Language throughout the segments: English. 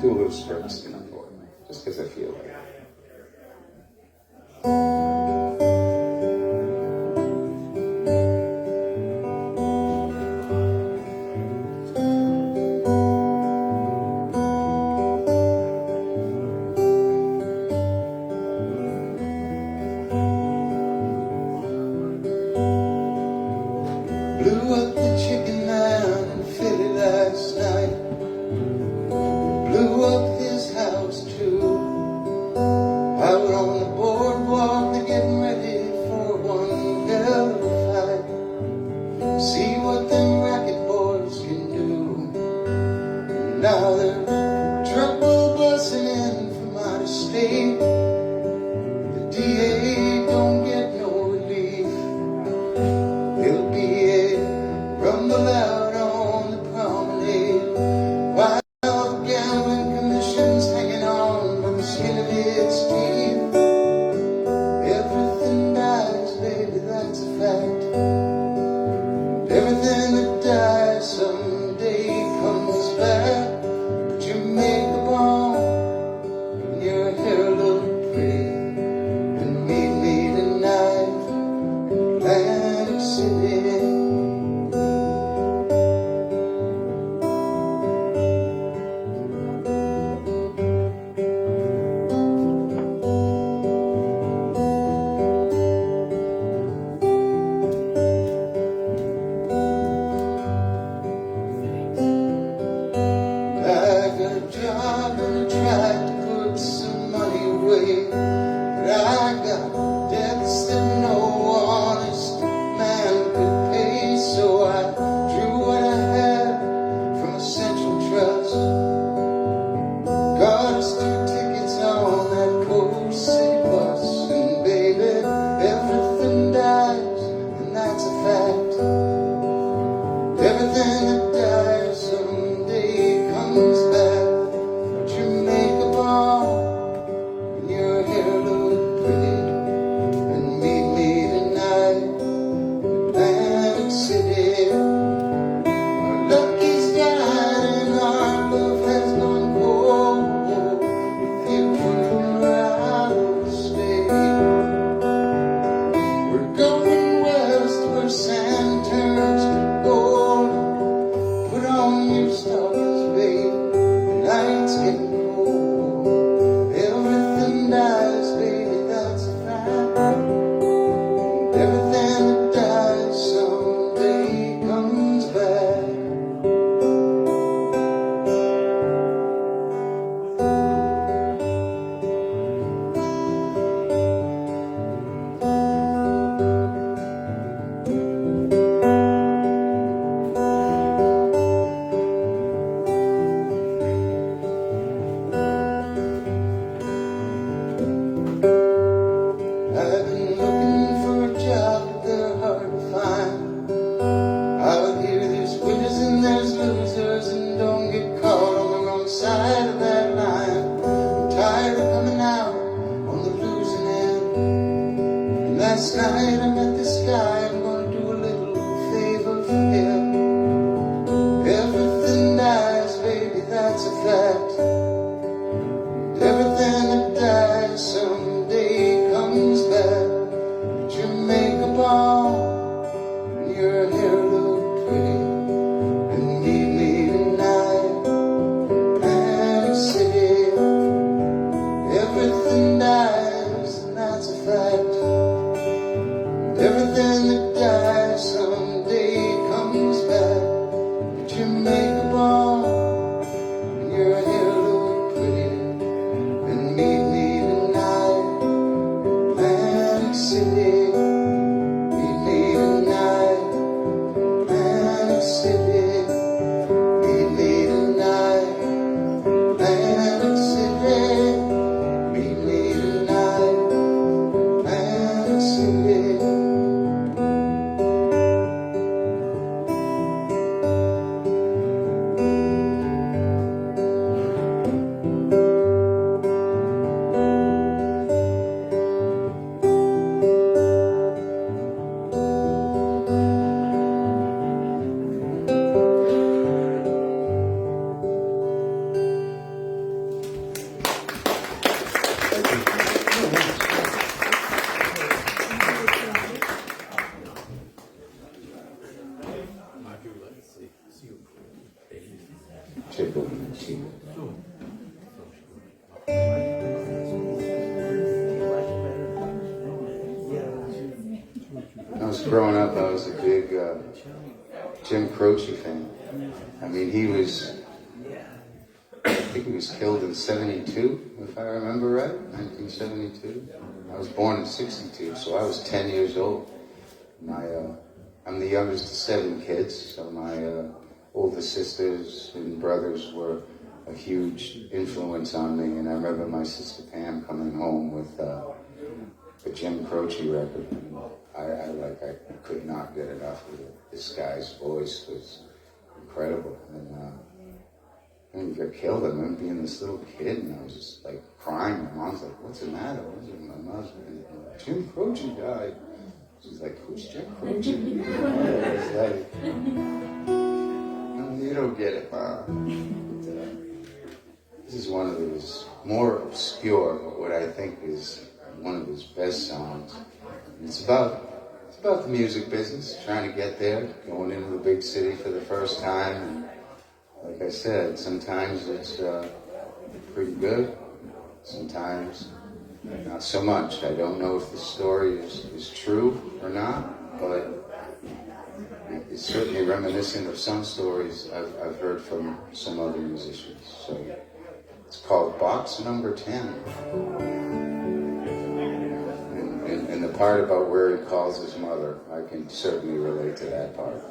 do a little Springsteen for me, just because I feel like it. Blew up the chicken man in Philly last night. Blew up his house too. Out on the boardwalk, they're getting ready for one hell of a fight. See what them racket boys can do. Now they're trouble busting in from out of state. The DA don't get no relief. There'll be a rumble out on the promenade, while the gambling commission's hanging on by the skin of its teeth. Everything dies, baby, that's a fact. Everything that dies someday comes back. But you make a bomb and your hair look pretty, and meet me tonight in Atlantic City. I got a job and I tried to put some money away, but I got debts that no honest man could pay. So I drew what I had from a central trust, got us 2 tickets on that Coast City bus, and baby, everything dies, and that's a fact. Everything that dies someday comes back. But you make a bomb and your hair look pretty, and meet me tonight in Atlantic City. Our lucky's died and our love has gone cold. If you were out of the state, we're going west where sand turns to gold. Put on your stockings, babe, the night's getting cold. Everything dies, baby, that's a fact. Everything that dies someday comes back. I've been looking for a job, but they're hard to find. Out here there's winners and there's losers, and don't get caught on the wrong side of that line. I'm tired of coming out on the losing end. And last night I met this guy, I'm gonna do a little favor for him. Everything dies, baby, that's a fact. Everything that dies someday comes back. But you make a bomb and your hair look pretty, and meet me tonight in Atlantic City. Everything dies, and that's a fact. Everything that dies someday comes back. But you make a bomb and your hair look pretty, and meet me tonight in Atlantic City. Meet me tonight in Atlantic City. Meet me tonight in Atlantic City. Meet me tonight in Atlantic City. I was growing up, I was a big Jim Croce fan. I mean, I think he was killed in 72, if I remember right, 1972. I was born in 62, so I was 10 years old. I'm the youngest of 7 kids, so my older sisters and brothers were a huge influence on me, and I remember my sister Pam coming home with the Jim Croce record. I could not get enough of it. This guy's voice was incredible, and he got killed. I remember being this little kid, and I was just like crying. My mom's like, "What's the matter?" What's it? My mom's like, "Jim Croce died." She's like, "Who's Jim Croce?" I was like, "No, you don't get it, Mom." This is one of his more obscure, but what I think is one of his best songs. It's about the music business, trying to get there, going into the big city for the first time. And like I said, sometimes it's pretty good, sometimes not so much. I don't know if the story is true or not, but it's certainly reminiscent of some stories I've heard from some other musicians. So it's called Box Number 10. And the part about where he calls his mother, I can certainly relate to that part.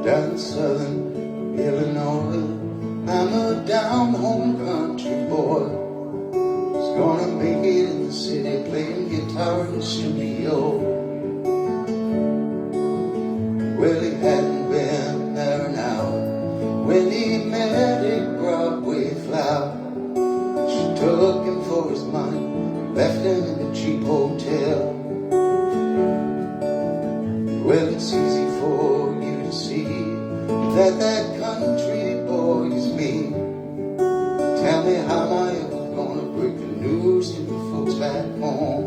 Down in southern Illinois, I'm a down-home country boy. Was gonna make it in the city, playing guitar in the studio. Well, he hadn't been there an hour when he met a Broadway flower. She took him for his money, left him in a cheap hotel. Well, it's easy for you to see that country boy is me. Tell me how am I ever gonna break the news to the folks back home?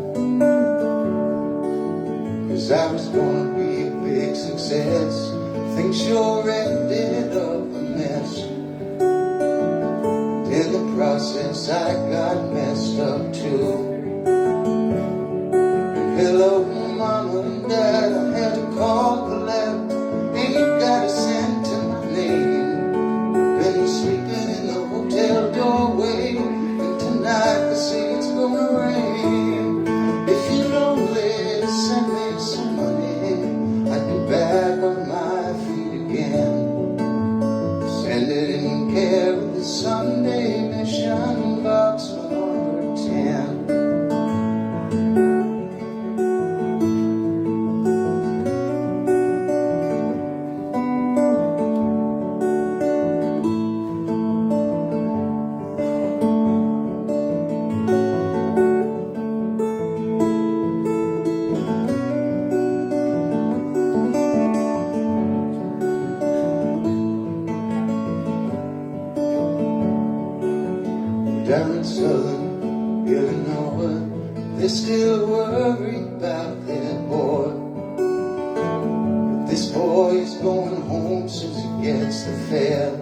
'Cause I was gonna be a big success. Things sure ended up a mess. In the process I got messed up too. Hello, Mama and Dad, I had to call collect. Ain't got a cent to my name. Been sleeping in the hotel doorway, and tonight they say it's gonna rain. If you'd only send me some money, I'd be back on my feet again. Send it in care of the Sunday Mission, box number 10. Down in southern Illinois, they still worry about their boy. But this boy is going home since he gets the fare.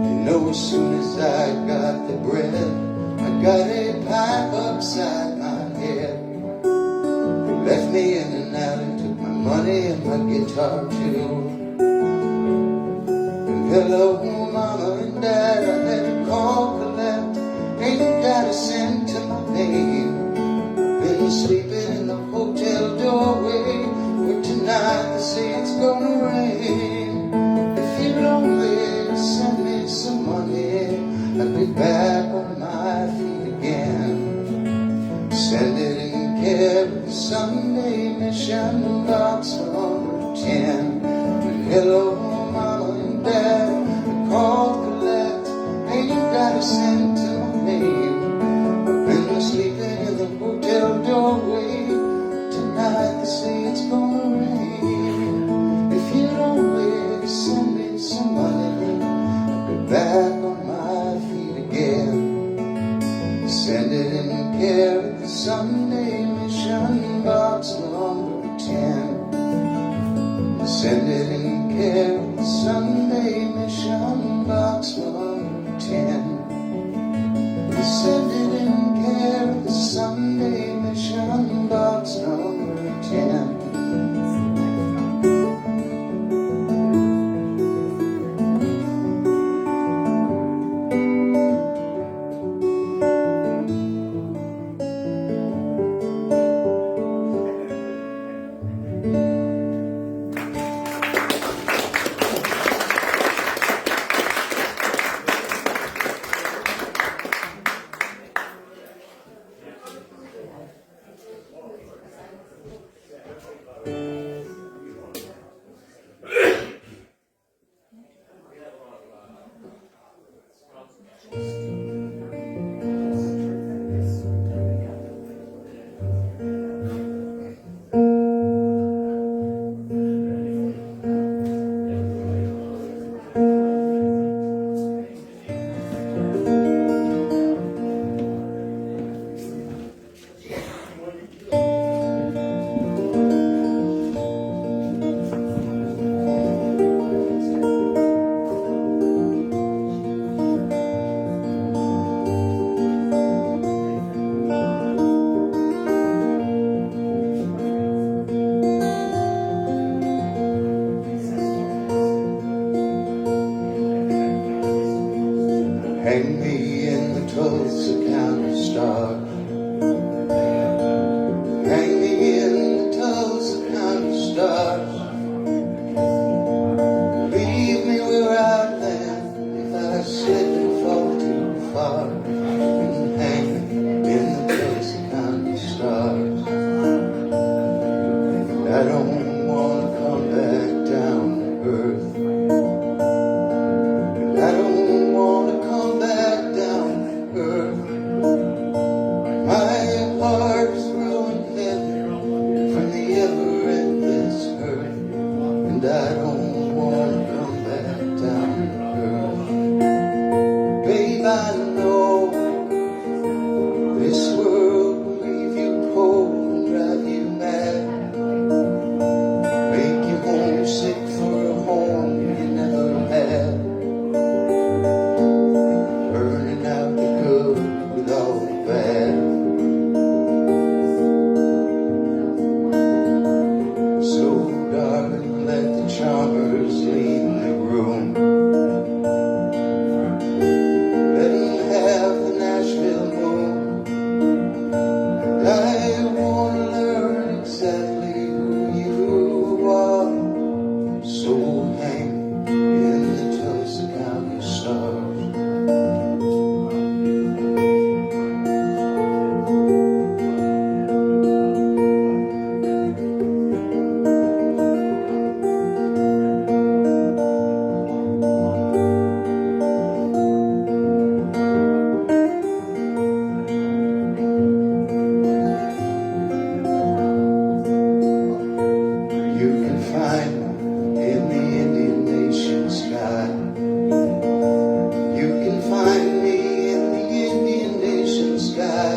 You know, as soon as I got the bread, I got a pipe upside my head. They left me in an alley, took my money and my guitar too. And hello, Mama and Dad, I had to call collect. Ain't got a cent to my name. Been sleeping in the hotel doorway, where tonight they say it's gonna rain. If you'd only send me some money, I'd be back on my feet again. Send it in care of the Sunday Mission, box number 10. care of the Sunday mission box number 10. Send it in care of the Sunday mission box number 10. Hang me in the Tulsa County Star. Hang me in the Tulsa County Star. Leave me where I land if I slip and fall too far. And hang me in the Tulsa County Stars. I don't want to come back down to earth. I don't want to come back down to earth. My heart is growing heavy from the ever-endless hurt, and I don't want to come back down to earth. Babe, I know this world will leave you cold and drive you mad, make you homesick for a home you never had. Burning out the good with all the bad. So darling, let the charmers leave the room. Let them have the Nashville moon. And I want to learn exactly who you are. So hang in the Tulsa County Stars. You can find me in the Indian Nation sky. You can find me in the Indian Nation sky.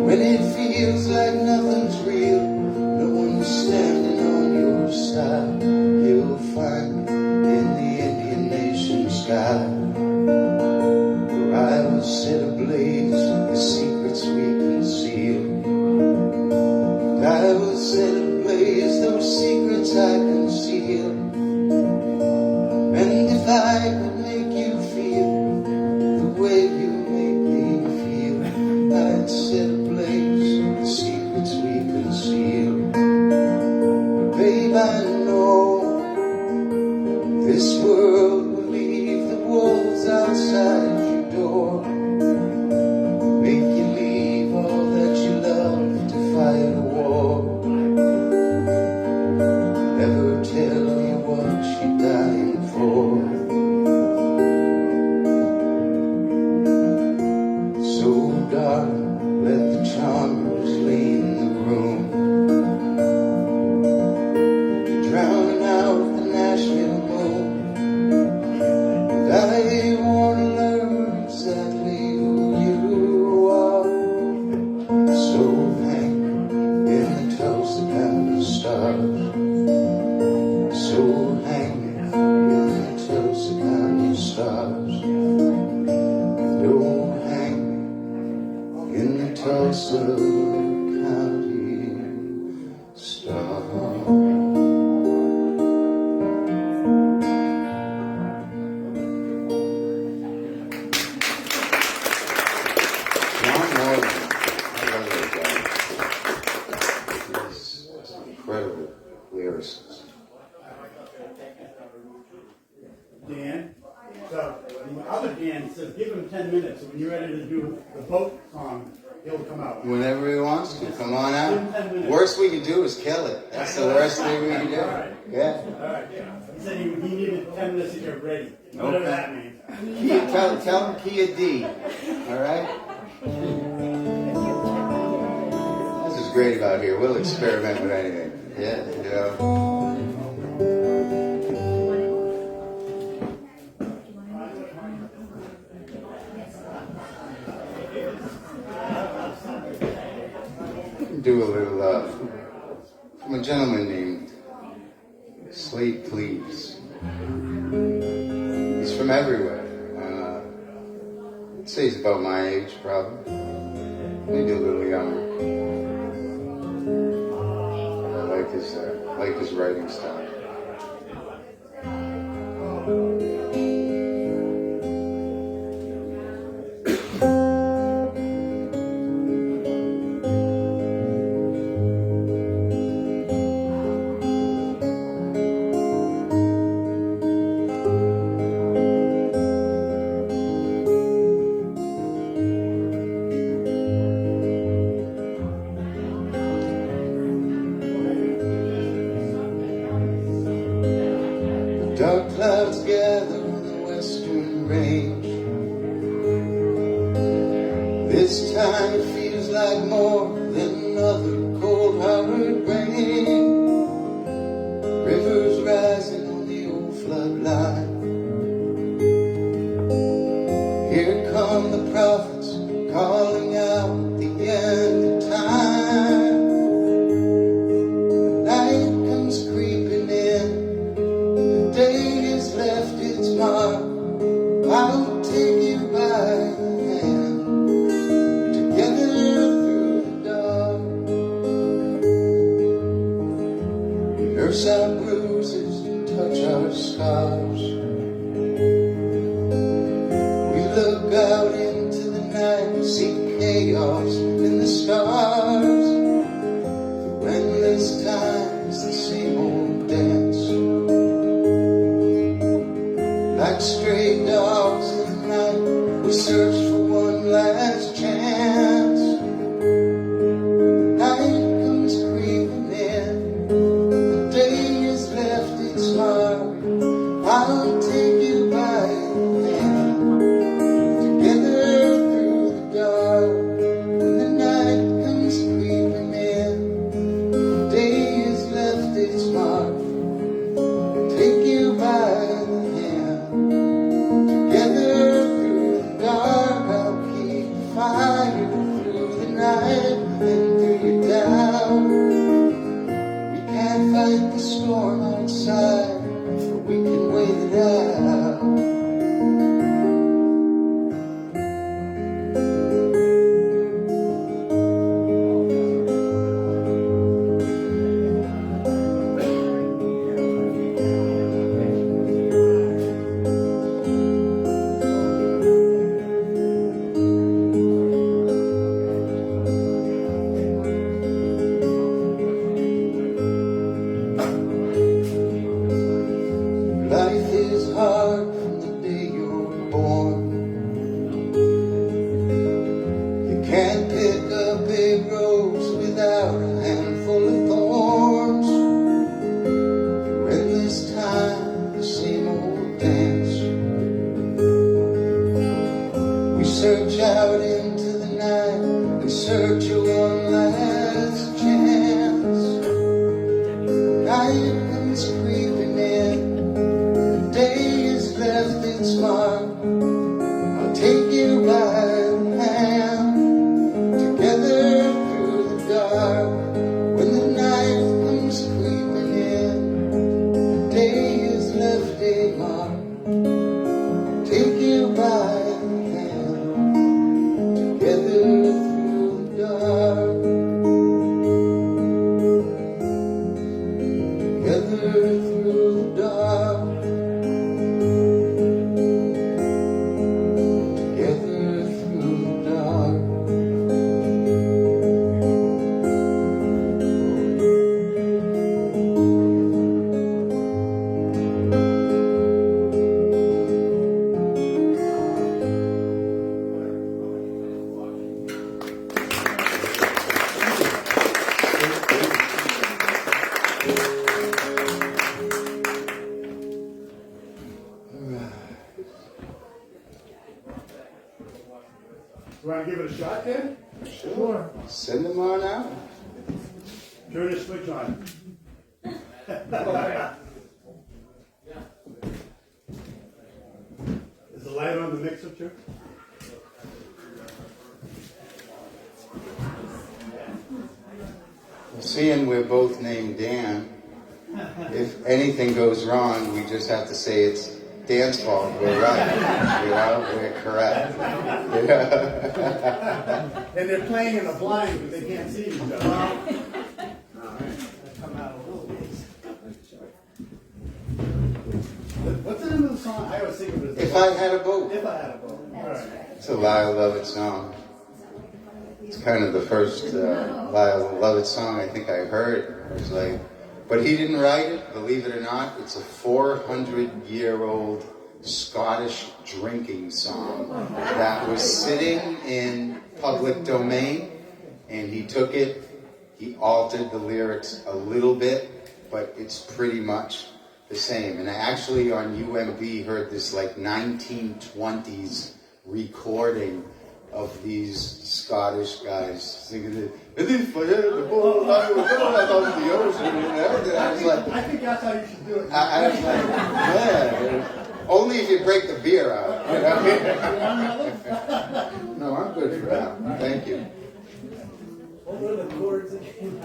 When it feels like nothing's real, no one's standing on your side. You'll find me in the Indian Nation sky, where I will set ablaze the secrets we conceal. I will set ablaze those secrets I conceal. And if I could make you feel the way you make me feel, I'd set ablaze the secrets we conceal. But babe, I know this world will leave the wolves outside your door, make you leave all that you love to fight a war. Never tell you what you're dying for. So darling, let the charmers lean the room. Drowning out the Nashville moon. silver county star. John Morgan, I love that guy. He's an incredible lyricist. Dan. So the other Dan says give him 10 minutes. So when you're ready to do the boat song, he'll come out. Whenever he wants to, come on Give him 10 out. minutes. Worst we could do is kill it. That's the worst thing we can do. All right. Yeah. All right. He said he needed 10 minutes to get ready. Whatever Okay. that means. Tell him key a D. All right? This is great about here. We'll experiment with anything. Yeah, you know. Do a little from a gentleman named Slate Please. He's from everywhere. I'd say he's about my age, probably. Maybe a little younger. I like his writing style. Dark clouds gather on the western range. This time it feels like more than another cold hard rain. Rivers rising on the old floodline. Here come the prophets calling out the end of time. The night comes creeping in. Day has left its mark. I'll take you by the hand, together through the dark. We nurse our bruises and touch our scars. We look out into the night and see chaos in the stars. Through endless times, the same old dance. Like stray dogs in the night, we search for one last chance. The night comes creeping in, the day has left its mark. I'll take you by the hand, together through the dark. When the night comes creeping in, the day has left its mark. Take you by the hand. Together through the dark, I'll keep the fire through the night and through your down. We can't fight the storm outside, but we can wait it out. Life is hard from the day you're born. You can't pick up a rose without a handful of thorns. For endless time, the same old dance. We search out into the night and search for one last chance. Night comes creeping in. Day is left You want to give it a shot, Dan? Sure. Send them on out. Turn the switch on. Is the light on the mixer too? Seeing we're both named Dan, if anything goes wrong, we just have to say it's Dan's fault. We're right. You know, we're correct. And they're playing in the blind, but they can't see each other. What's the name of the song? I always think of it as If I Had a Boat. If I Had a Boat. All right. It's a Lyle Lovett song. It's kind of the first Lyle Lovett song I think I heard. It was like, but he didn't write it, believe it or not. It's a 400-year-old Scottish drinking song that was sitting in public domain, and he took it, he altered the lyrics a little bit, but it's pretty much the same. And I actually on UMB heard this like 1920s recording of these Scottish guys singing it. And if I had the boat, I would go out on the ocean and everything. I was like, I think that's how you should do it. I was like, man, only if you break the beer out. You know? No, I'm good for that. Thank you. What are the chords again?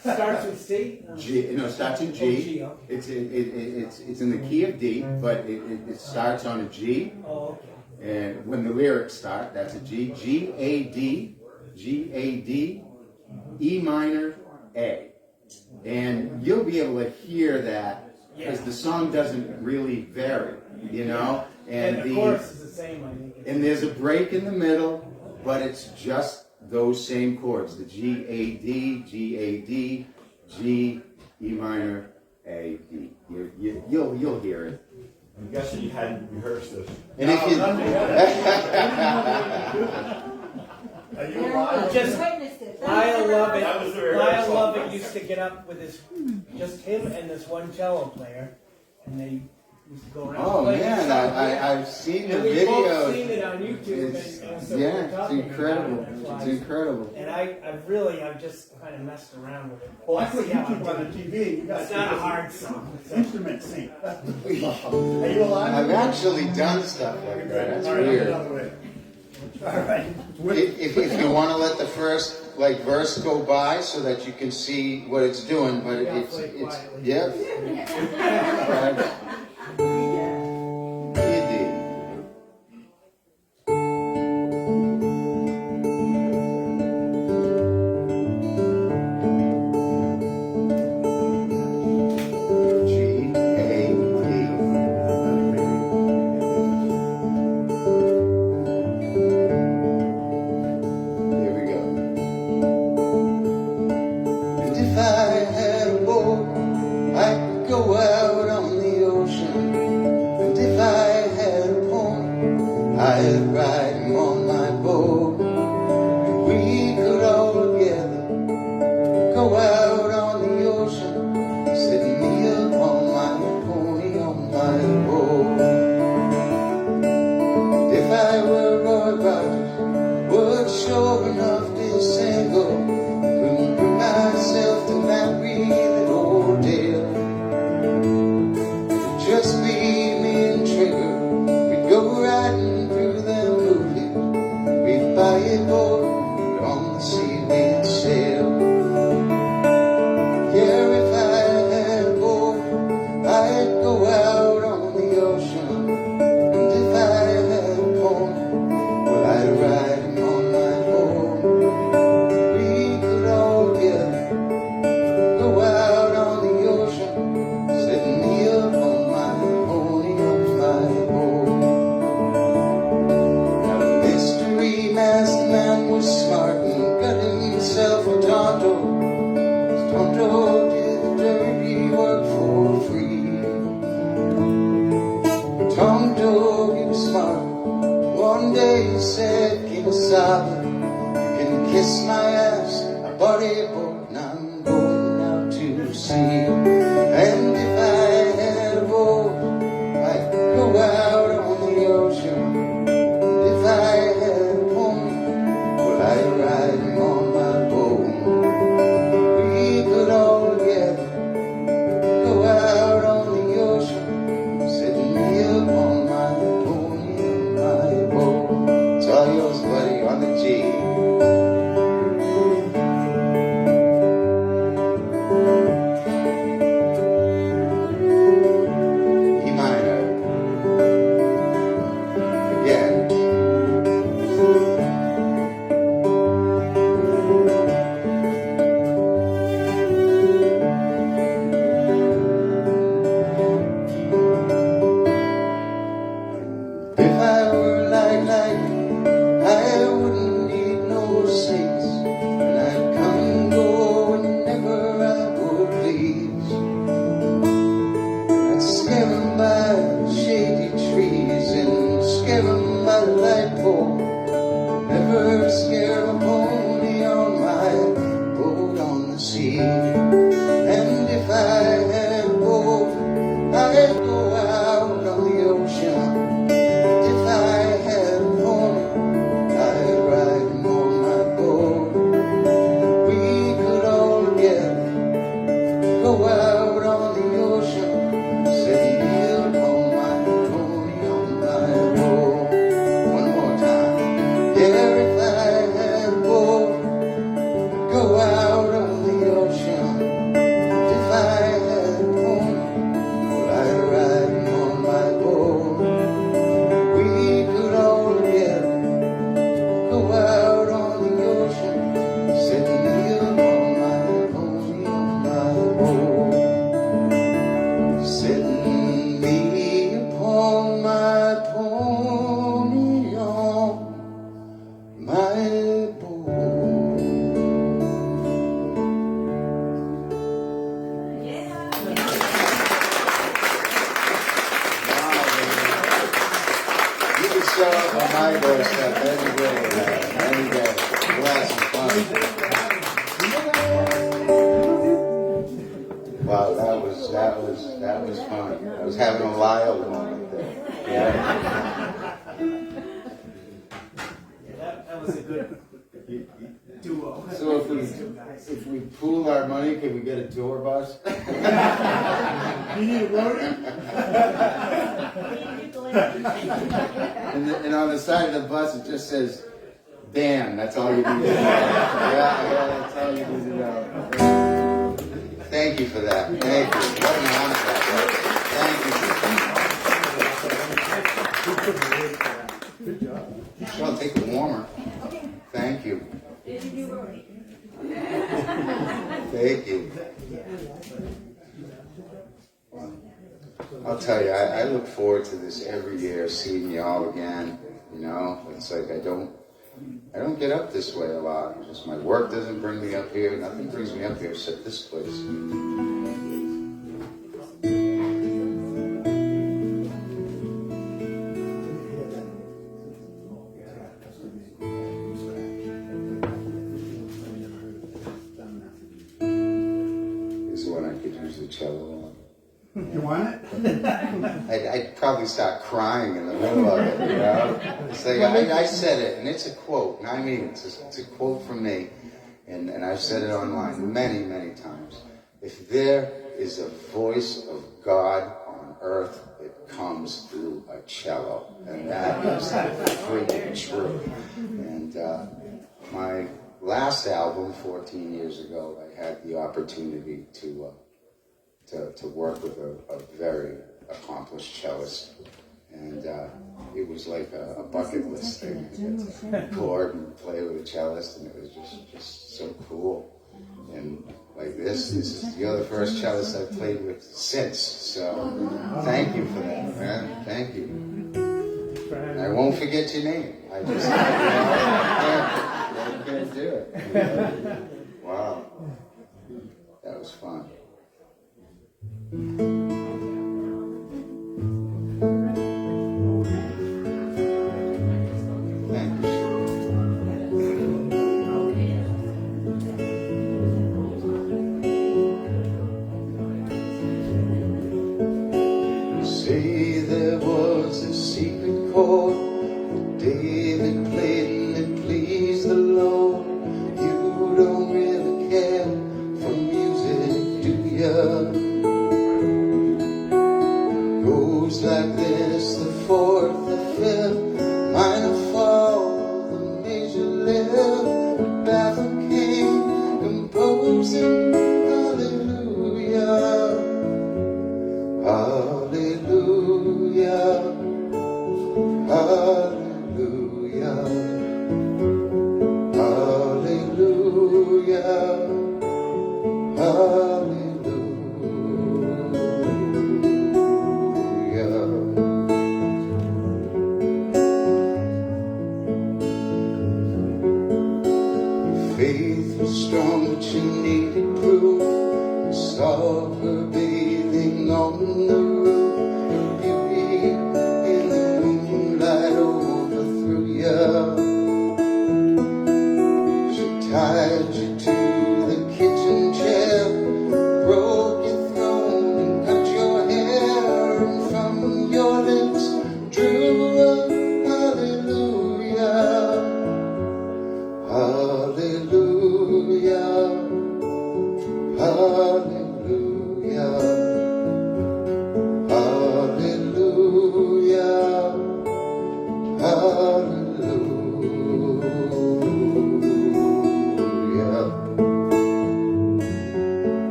Starts with C? G, no, it starts in G. Oh, G, okay. It's in the key of D, but it starts on a G. Oh, okay. And when the lyrics start, that's a G. G, A, D, G, A, D, E minor, A. And you'll be able to hear that because the song doesn't really vary, you know? And the chorus is the same, I think. And there's a break in the middle, but it's just those same chords, the G, A, D, G, A, D, G, E minor, A, D. You'll hear it. I'm guessing you hadn't rehearsed this. And if you, Are you alive? Just witnessed it. Lyle Lovett. That was the Lyle rehearsal. Lovett used to get up with his, just him and this one cello player, and they used to go around. oh playing man, this song. I've seen the And we've both seen video. it on YouTube. It's, and so yeah, we're it's talking about incredible. it, that's why. It's incredible. And I've just kind of messed around with it. Well, I put See how YouTube I on the do. TV. You guys It's not a hard song. It's instrument sync. Are you alive? I've actually done stuff like that. That's All right, weird. another way. All right. If you want to let the first verse go by so that you can see what it's doing, but Yeah, it's play quietly. yep. If I had a boat, I could go out on the ocean. And if I had a pony, I'd ride him on my boat. And we could all together go out on the ocean, setting me up on my pony on my boat. And if I were Roy Rogers, was sure enough to single, couldn't bring myself to marry that old Dale. It'd just be me and Trigger. We'd go riding through them movies. We'd buy a boat, but on the sea we'd sail. Yeah, if I had a boat, I'd go out on the ocean. And if I had a pony, well, I'd ride him on my boat. We could all together go out on the ocean, setting me up on my pony on my boat. Now the mystery masked man was smart and got himself a Tonto. Tonto did the dirty work for free. Setting me upon my pony on my board. You can show up on my doorstep any day, any day. We'll have some fun. Wow, that was fun. I was having a Lyle moment there. Yeah. That was a good duo. So if we pool our money, can we get a tour bus? You need a roadie? And on the side of the bus, it just says, Dan, that's all you need to know. Yeah, that's all you need to know. Thank you for that. Thank you. What an honor that was. Thank you. Good job. Sure, I'll take the warmer. Thank you. Thank you. I'll tell you, I look forward to this every year, seeing y'all again. You know, it's like I don't get up this way a lot. Just my work doesn't bring me up here. Nothing brings me up here except this place. This is when I could use the cello on. You want it? I'd probably start crying in the middle of it, you know? It's like, I said it, and it's a quote, and I mean it's a quote from me, and I've said it online many, many times. If there is a voice of God on earth, it comes through a cello, and that is freaking true. And my last album, 14 years ago, I had the opportunity to work with a very accomplished cellist, and it was like a bucket list thing to get to record and play with a cellist, and it was just so cool. And like this is you're the first cellist I've played with since, so thank you for that, man. Thank you. And I won't forget your name. I just I can't do it. Wow, that was fun. Thank you. Say there was a secret chord that David played and it pleased the Lord. You don't really care for music, do ya? Goes like this, the fourth, the fifth, minor fall, the major lift, the baffled king composing hallelujah, hallelujah, hallelujah, hallelujah, hallelujah. Faith was strong, but you needed proof. You saw her bathing on the roof, her beauty in the moonlight. Oh,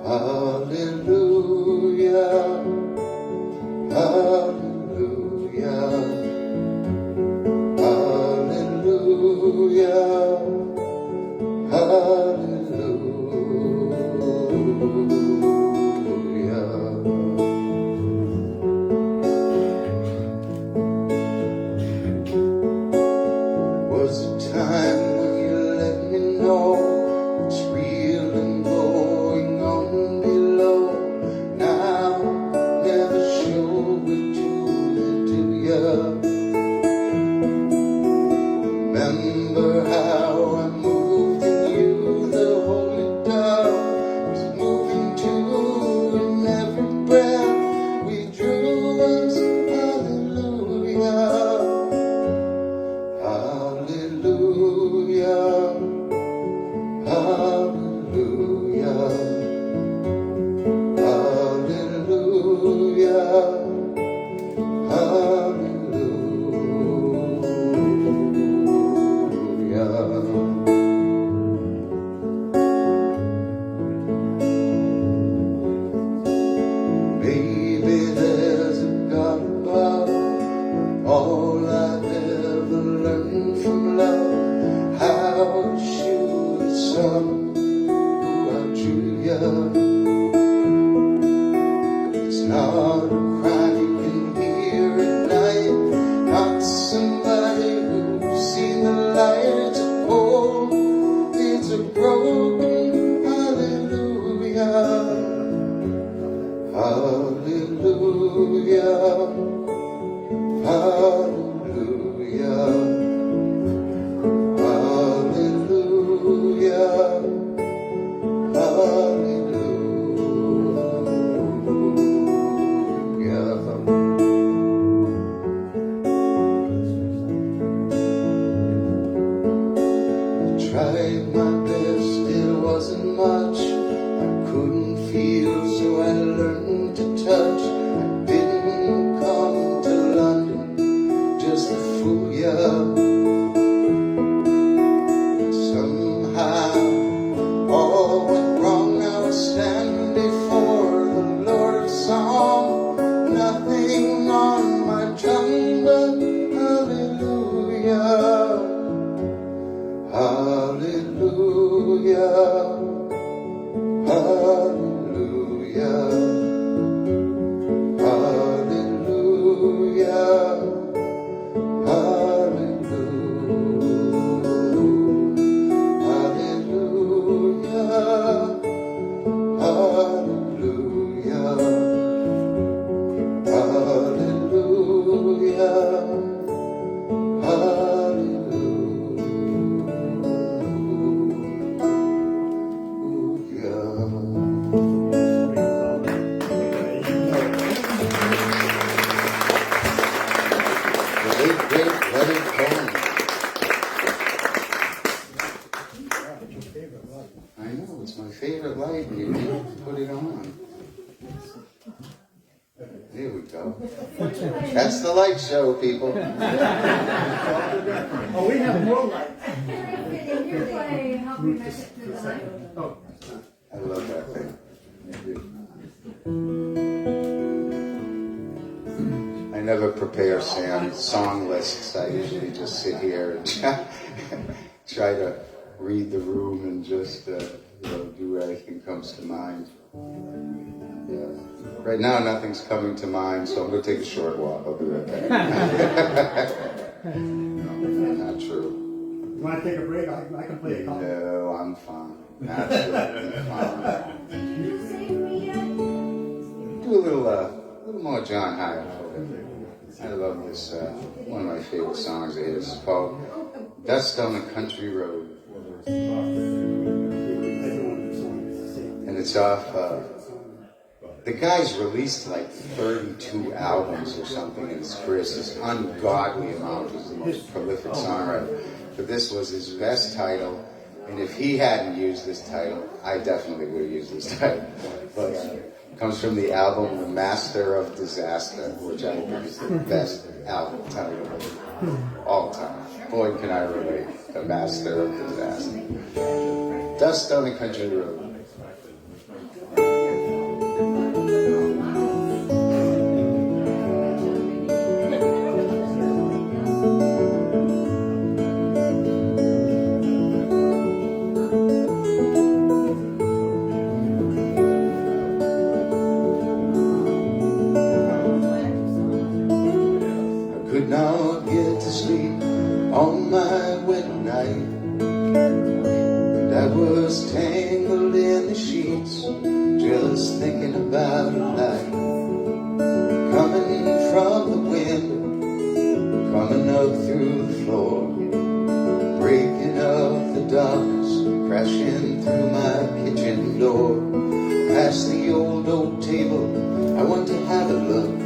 Hallelujah, hallelujah, hallelujah, hallelujah. Was a time when you let me know what's real and going on below. Now, never sure what to do ya. Remember how I moved in you, the holy dove was moving too, in every breath we drew us. Hallelujah, hallelujah, hallelujah, hallelujah, hallelujah. Maybe there's a God above. All I've ever learned from love, how to shoot at some who outdrew ya. It's not a cry you can hear at night, not somebody who's seen the light. It's a cold, it's a broken hallelujah, hallelujah, hallelujah, hallelujah, hallelujah. Tried my best, it wasn't much. I couldn't feel, so I learned to touch. I didn't come to London just to fool ya. Somehow all went wrong. Now I stand before the Lord of Song. Nothing on my tongue but hallelujah, hallelujah, hallelujah, hallelujah, I know, it's my favorite light, and you didn't put it on. There we go. That's the light show, people. Oh, we have more lights. I love that thing. I never prepare song lists. I usually just sit here and try to read the room and just do anything comes to mind. Yeah. Right now, nothing's coming to mind, so I'm going to take a short walk. I'll be right back. Not true. You want to take a break? I can play a couple. No, I'm fine. Absolutely fine. Do a little more John Hyatt for you. I love this. One of my favorite songs is called "Dust on a Country Road," and it's off. The guy's released like 32 albums or something in his career. It's this ungodly amount. He's the most prolific songwriter. But this was his best title, and if he hadn't used this title, I definitely would have used this title. But it comes from the album The Master of Disaster, which I think is the best album title of all time. Boy, can I relate. The Master of Disaster. Dust on a Country Road. just thinking about a light coming from the window, coming up through the floor, breaking up the darkness, crashing through my kitchen door. Past the old oak table, I want to have a look.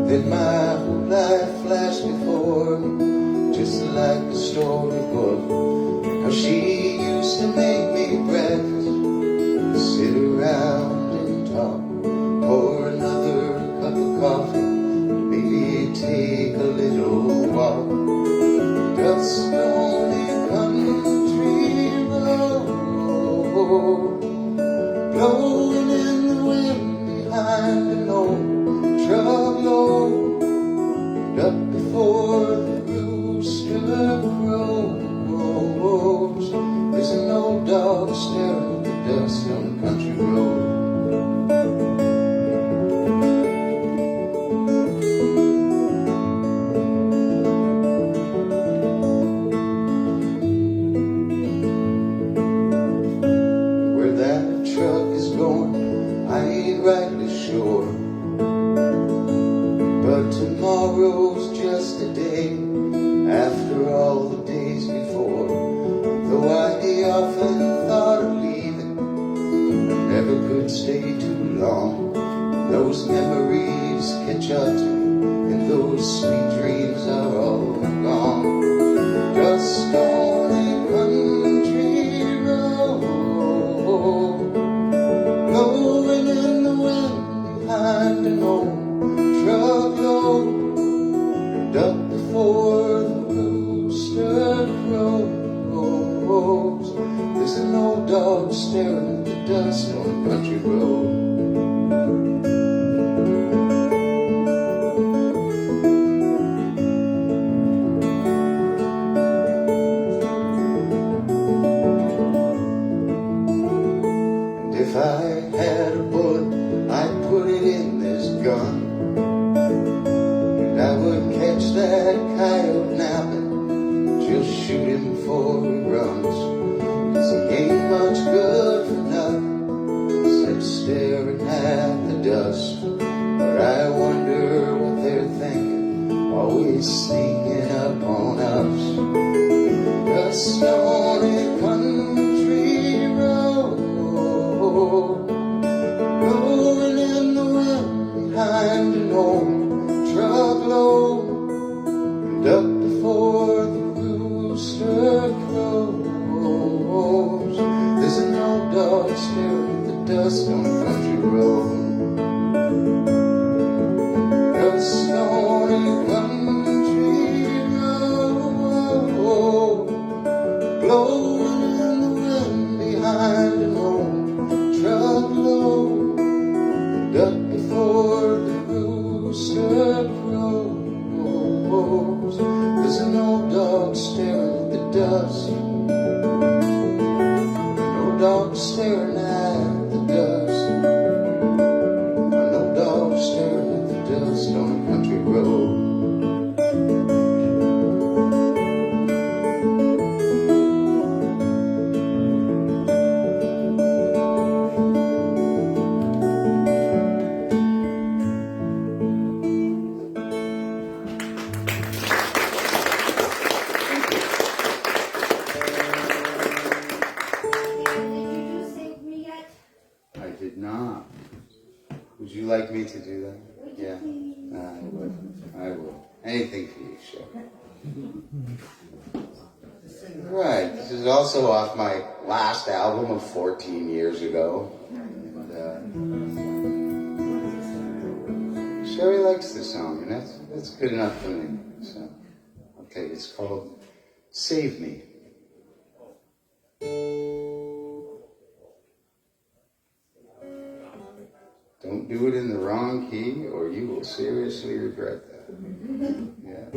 Then my whole life flashed before me, just like a storybook. How she used to make me breakfast, sit around and talk, pour another cup of coffee, maybe take a little walk. Dust on a country road, blowing in the wind behind an old truck load, and up before the rooster crows. There's an old dog staring at the dust on a country road. Where that truck is going, I ain't rightly sure, but tomorrow's just a day after all the days before. Though I often thought of leaving, I never could stay too long. Those memories catch up to me, and those sweet dreams are all gone. Dust on a country road, blowing in the wind behind an old truck load, and up before the rooster crows. There's an old dog staring at the dust on a country road. And if I had a bullet, I'd put it in this gun, and I would catch that coyote napping, just shoot him before he runs. 'Cause he ain't much good for nothing, except staring at the dust. But I wonder what they're thinking, always sneaking up on us. Dust on a country road, blowing in the wind behind an old truck load, and up before the rooster crows. There's an old dog staring at the dust on a country road. Dust on a country road, blowing in the wind behind an old truck load, and up before the rooster crows. There's an old dog staring at the dust, no dog staring at the dust, no dog staring at the dust on a country road. I did not. Would you like me to do that? Yeah. I would. I would. Anything for you, sure. Right. This is also off my last album of 14 years ago. And Sherry likes the song, and that's good enough for me. So, okay, it's called Save Me. Don't do it in the wrong key, or you will seriously regret that. Yeah.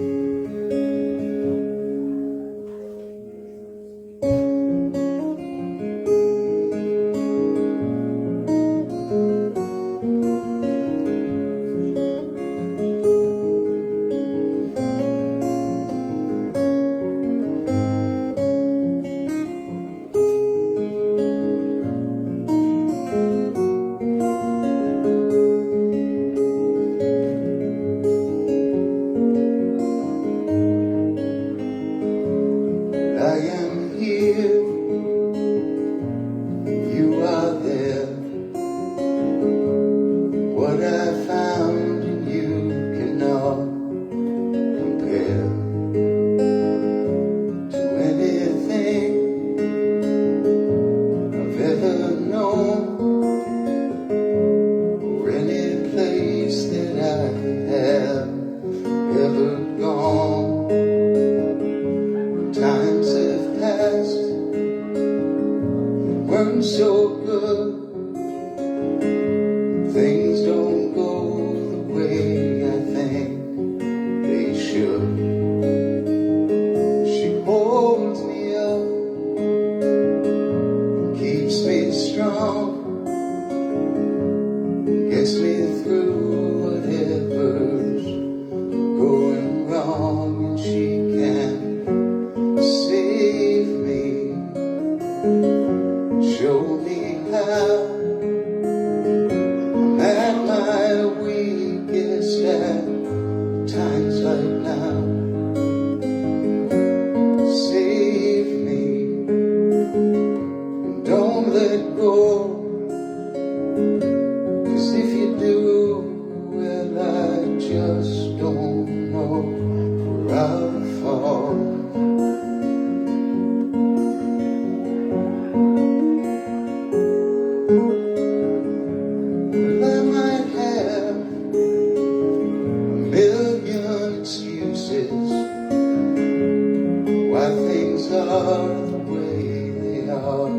strong, gets me through whatever's going wrong, and she can save me, show me how. I'm at my weakest at times like now. Save me, and don't let go, 'cause if you do, well, I just don't know where I'll fall. Well, I might have a million excuses why things are the way they are.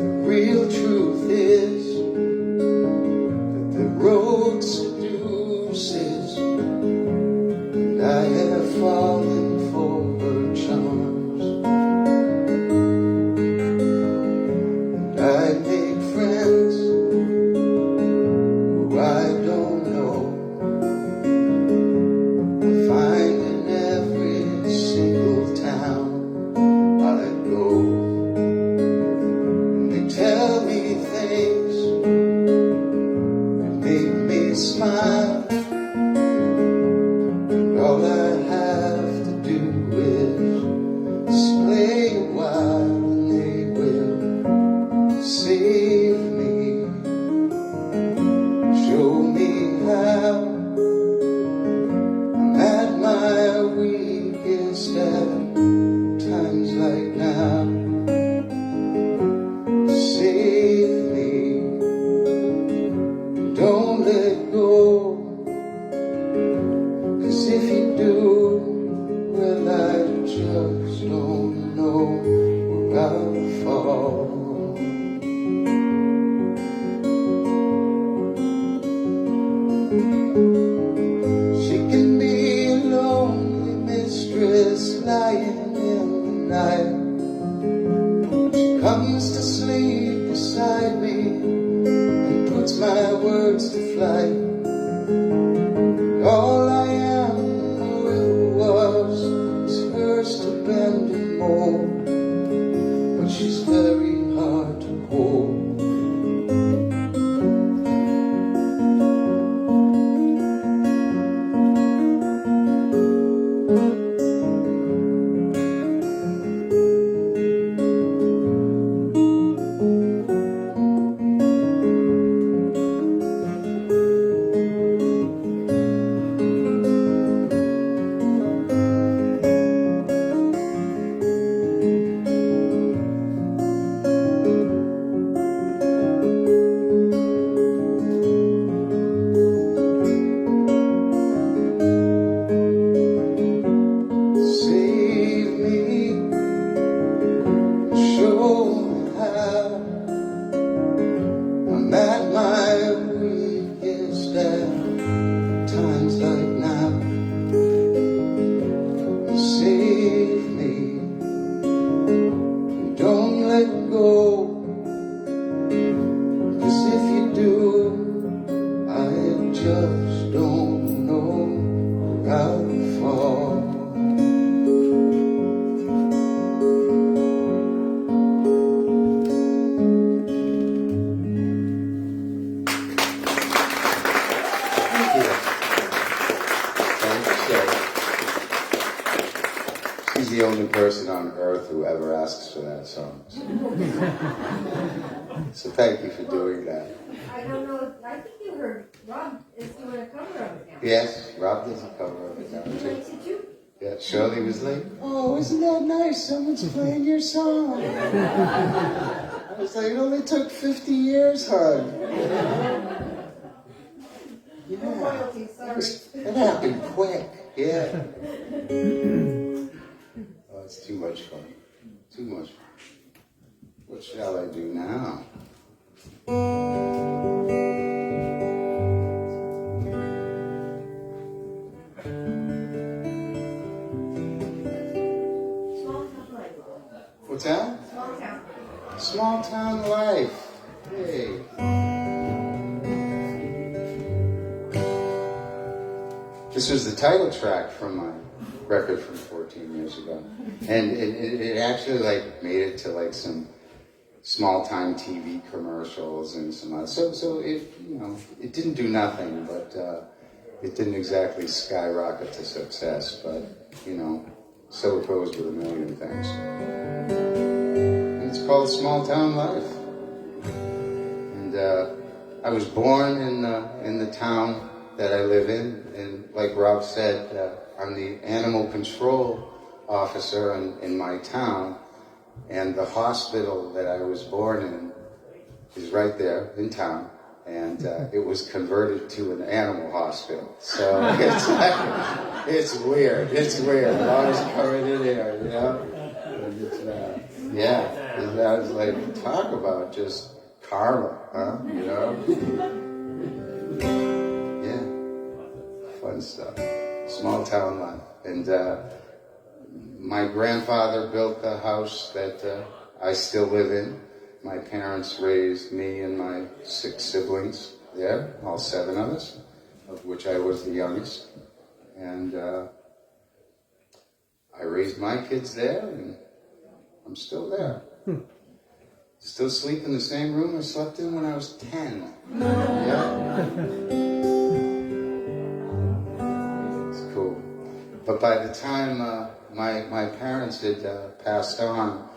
The real truth is that the road seduces, and I have fallen for her charms. And I make friends who I don't know, find in every single town I go. And they tell me things that make me smile, and all I have to do is play a while, and they will save me, show me how. I'm at my weakest at times like now. Save me, don't let go, 'cause if you do, well, I just don't know where I'll fall. She can be a lonely mistress lying in the night. She comes to sleep beside me and puts my words to flight. All I am or ever was is hers to bend and mold, but she's very hard to hold. Save me, show me how. I'm at my weakest at times like now. Save me, don't let go, 'cause if you do, I just don't know where I'll fall. Thank you. Thank you. She's the only person on earth who ever asks for that song. So thank you for doing that. I don't know, I think you heard Rob is doing a cover of it now. Yes, Rob does a cover of it now He too. likes it too. Yeah, Shirley was like, "Oh, isn't that nice? Someone's playing your song." I was like, "It only took 50 years, hon." Yeah. Royalty, sorry. It happened quick. Yeah. Oh, it's too much fun. Too much fun. What shall I do now? Small town life. What's that? Small small town. Small town life. Hey. This was the title track from my record from 14 years ago. And it actually like made it to like some small time TV commercials and some other. So it, you know, it didn't do nothing, but it didn't exactly skyrocket to success, but you know, so it goes with a million things. And it's called Small Town Life. And I was born in the town that I live in, and like Rob said, I'm the animal control officer in my town, and the hospital that I was born in is right there in town, and it was converted to an animal hospital. So it's like, it's weird. It's weird. I'm always coming in here, you know. And it's, yeah, and I was like, talk about just karma, huh? You know. Yeah, fun stuff. Small town life, and my grandfather built the house that I still live in. My parents raised me and my 6 siblings there, all 7 of us, of which I was the youngest. And I raised my kids there, and I'm still there. Still sleep in the same room I slept in when I was 10. Yeah. It's cool. But by the time my parents had passed on,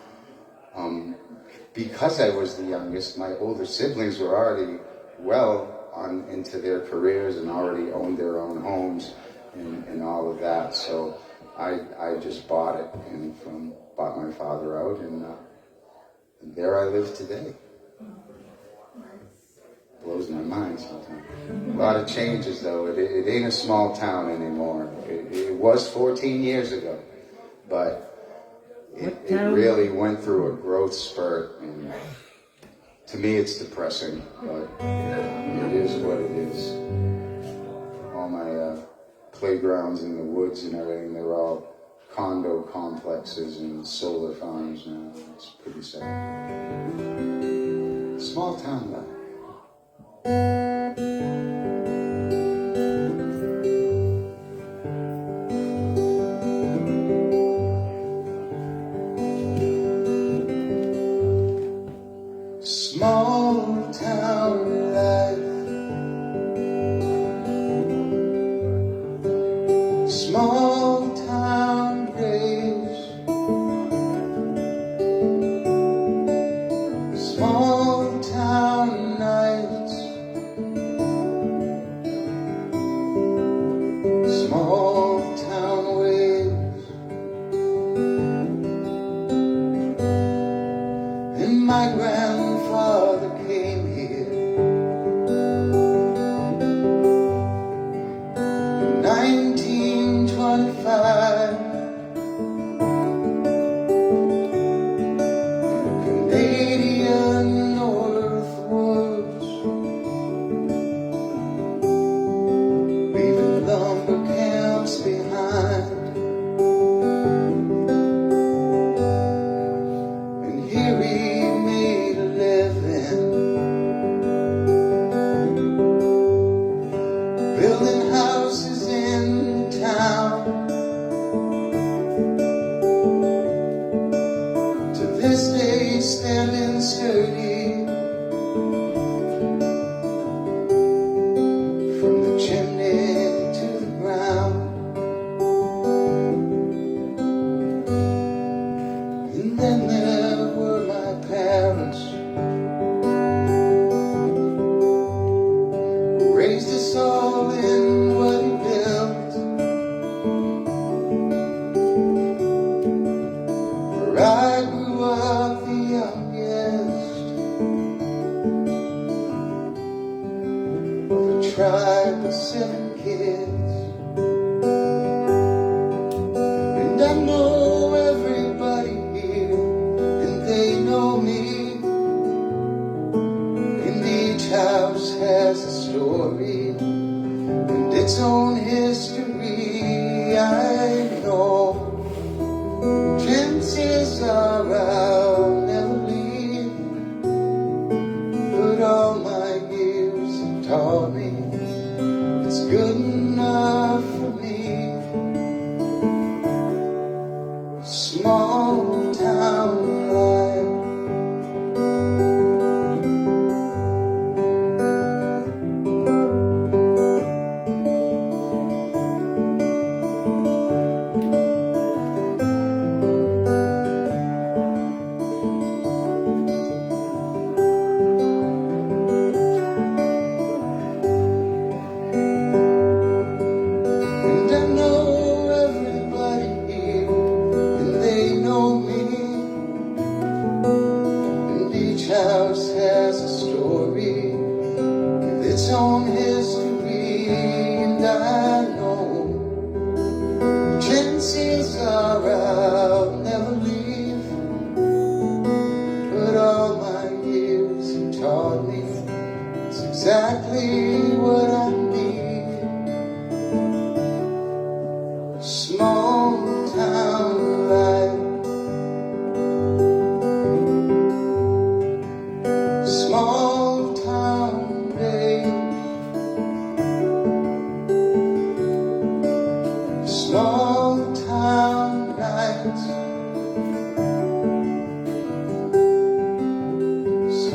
because I was the youngest, my older siblings were already well on into their careers and already owned their own homes and all of that. So I just bought it and bought my father out, and there I live today. Blows my mind sometimes. A lot of changes though. It ain't a small town anymore. It was 14 years ago, but it really went through a growth spurt, and to me it's depressing, but it is what it is. All my playgrounds in the woods and everything, they're all condo complexes and solar farms now. It's pretty sad. Small town life. Small town life, small town days, small town nights, small town ways, and my grandfather came here in 1925. Canadian northwards, leaving lumber camps behind. And here he made a living, building houses in town. To this day standing sturdy, from the chimney to the ground. And then there were my parents, who raised us all in what he built, where I grew up the youngest of a tribe of 7 kids. And I know everybody here, and they know me, and each house has a story and its own history. I know chances are I'll never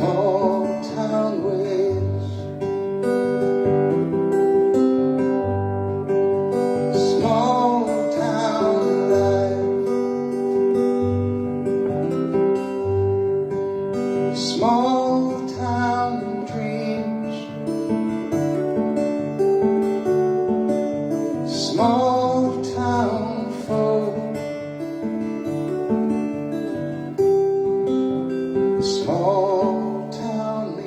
small town ways, small town life, small town dreams, small town folk, small town me.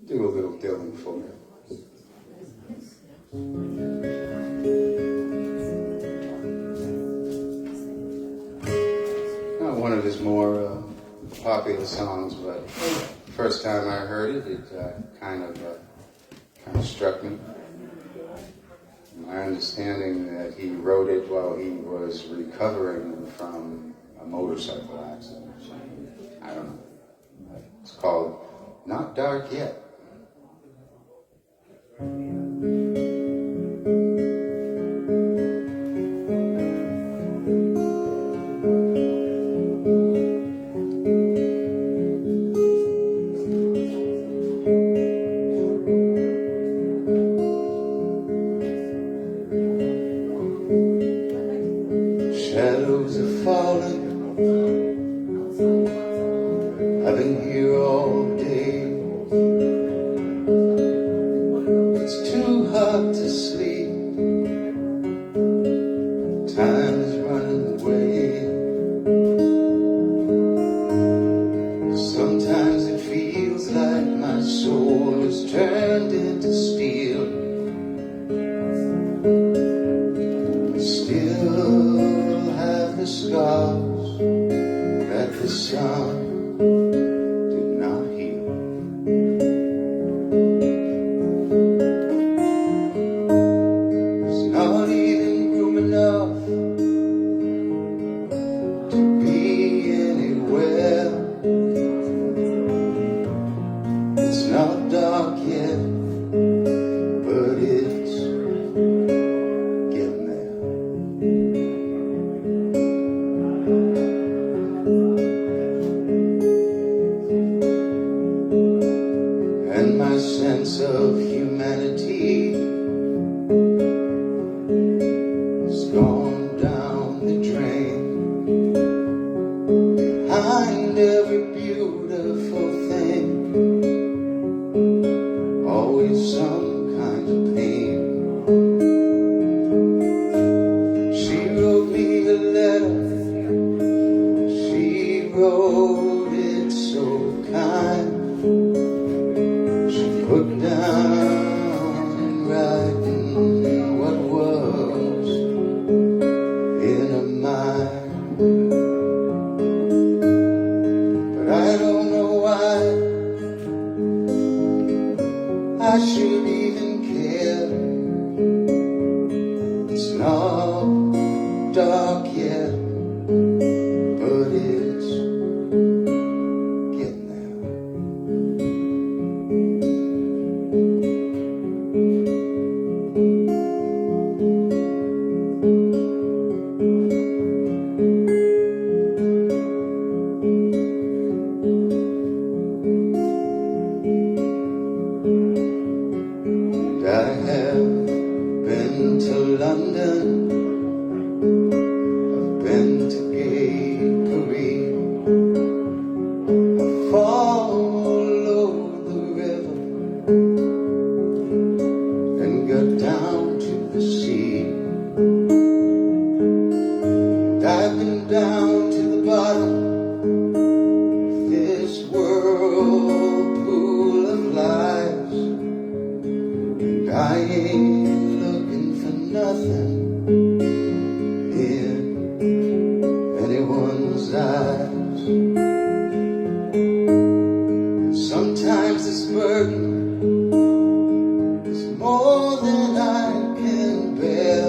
Do a little Dylan for me. Not one of his more popular songs, but first time I heard it, it kind of struck me. My understanding that he wrote it while he was recovering from a motorcycle accident. I don't know. It's called Not Dark Yet. Shadows are falling. I've been here all day. It's too hard to sleep. Time is running away. Sometimes it feels like my soul is turned into steel. Still have the scars that the sun did not heal. There's not even room enough to be anywhere. It's not dark yet, but it's getting there. And my sense of humanity has gone down the drain. Behind every beautiful thing, always some kind of pain. She wrote me a letter. She wrote it so kind. She put down in writing what was in her mind. But I don't know why I should even care. It's not dark yet, but it's getting there. And I have been to London, I've been to Gay Paree, I've followed the river and got down to the sea. And I've been down to the bottom of this whirlpool of lies. And I ain't looking for nothing in anyone's eyes. And sometimes this burden is more than I can bear.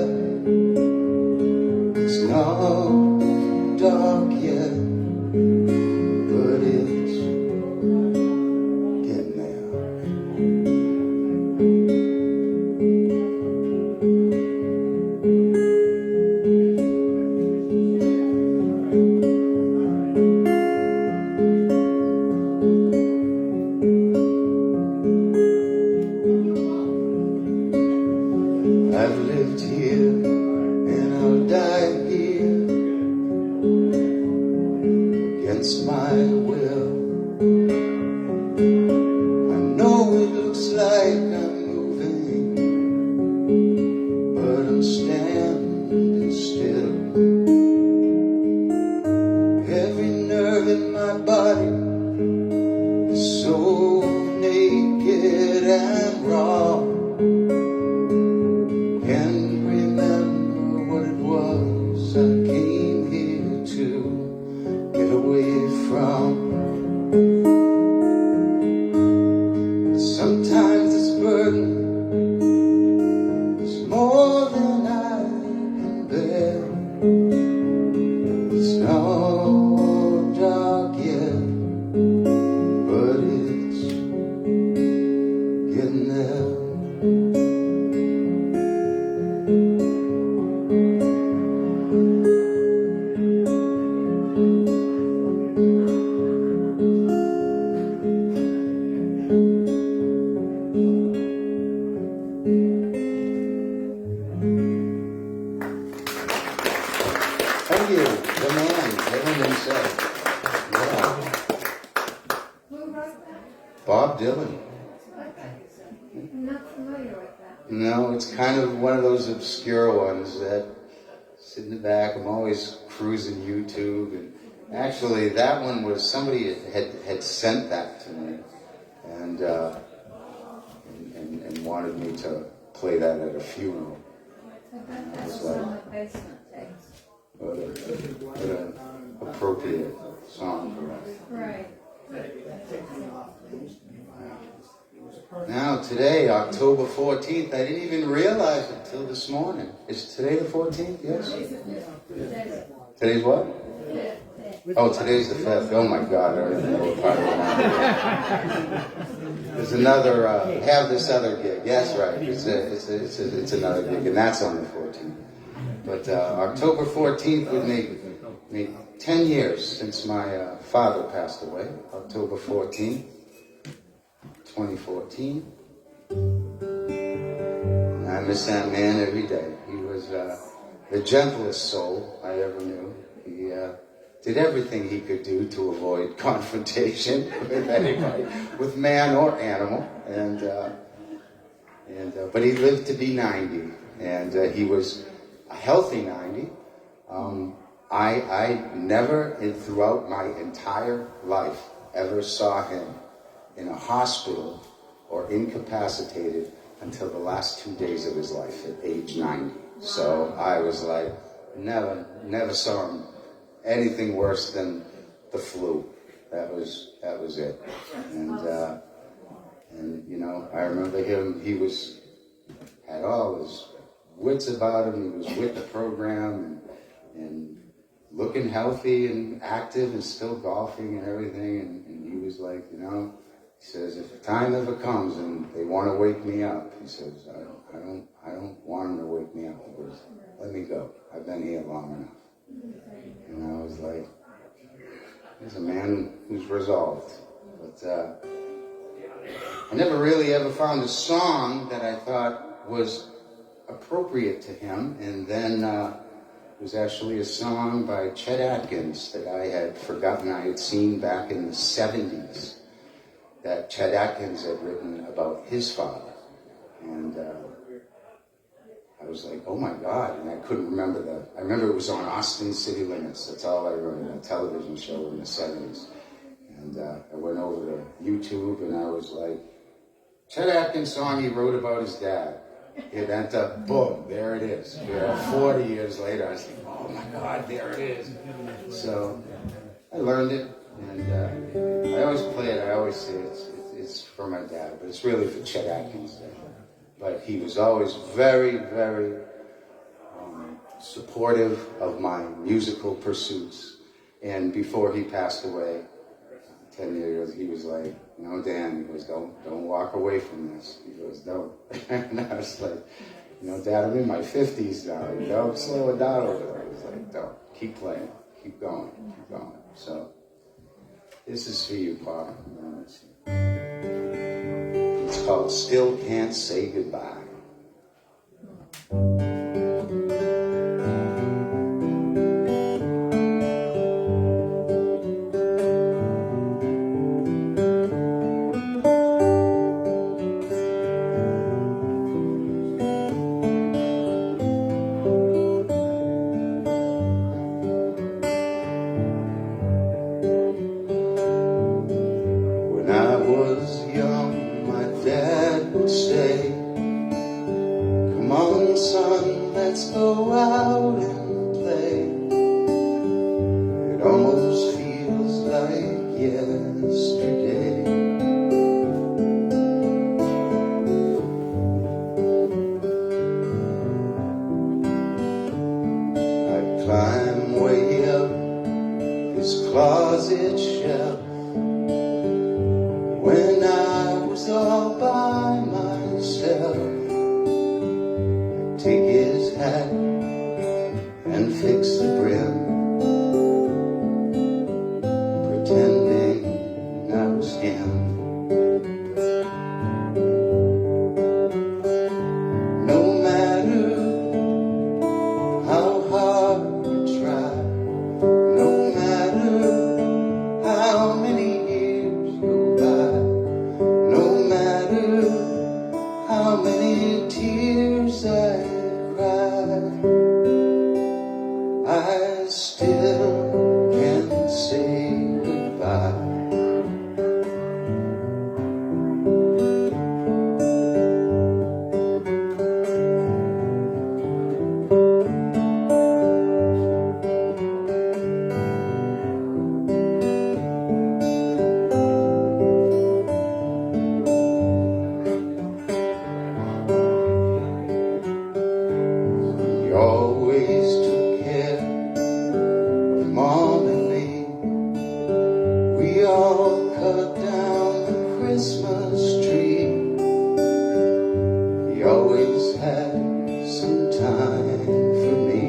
lived here, and I'll die here against my will. I know it looks like I'm moving, but I'm standing still. Every nerve in my body is so naked and raw. Can't remember what it was I came here to get away from. Sometimes this burden is more than I can bear. It's not dark yet, but it's getting there. Thank you, the man, Dylan himself. Yeah. Who wrote that? Bob Dylan. I'm not familiar with that. No, it's kind of one of those obscure ones that sit in the back. I'm always cruising YouTube, and actually that one was somebody had sent that to me, and wanted me to play that at a funeral. I bet that's on the basement tapes. What an appropriate song for us. Right. Now today, October 14th, I didn't even realize it till this morning. Is today the 14th? Yes? Today's what? Oh, today's the 5th. Oh my God, I don't even know what part of it. There's another, have this other gig. Yes, right. It's another gig, and that's on the 14th. But October 14th would make 10 years since my father passed away. October 14th, 2014. And I miss that man every day. He was the gentlest soul I ever knew. He did everything he could do to avoid confrontation with anybody, with man or animal. But he lived to be 90, and he was a healthy 90. I never, throughout my entire life, ever saw him in a hospital or incapacitated until the last 2 days of his life at age 90. So I was like, never saw him anything worse than the flu. That was it. And you know, I remember him. He had all his wits about him. He was with the program and looking healthy and active and still golfing and everything. And he was like, you know, he says, if the time ever comes and they want to wake me up, he says, I don't want them to wake me up. He goes, let me go. I've been here long enough. And I was like, he's a man who's resolved. But I never really ever found a song that I thought was appropriate to him. And then it was actually a song by Chet Atkins that I had forgotten I had seen back in the 70s, that Chet Atkins had written about his father. And I was like, oh my God, and I couldn't remember I remember it was on Austin City Limits. That's all I remember, a television show in the 70s. And I went over to YouTube and I was like, Chet Atkins song he wrote about his dad. It ended up, boom, there it is. 40 years later, I was like, oh my God, there it is. So I learned it, and I always play it. I always say it's for my dad, but it's really for Chet Atkins. But he was always very, very supportive of my musical pursuits. And before he passed away, 10 years, he was like, you know, Dan, he goes, don't walk away from this. He goes, don't. And I was like, you know, Dad, I'm in my 50s now. You know, slow it down a little. He was like, don't. Keep playing. Keep going. Keep going. So this is for you, Pa. It's called Still Can't Say Goodbye. When I was young, my dad would say, "Come on, son, let's go out and play." It almost feels like yesterday. I'd climb way up his closet shelf when I was all by myself. I'd take his hat and fix the brim, pretending I was him. No matter how hard I try, no matter how many years go by, no matter how many tears I cry, I still can't say goodbye. He always took care of Mom and me. We all cut down the Christmas tree. He always had some time for me.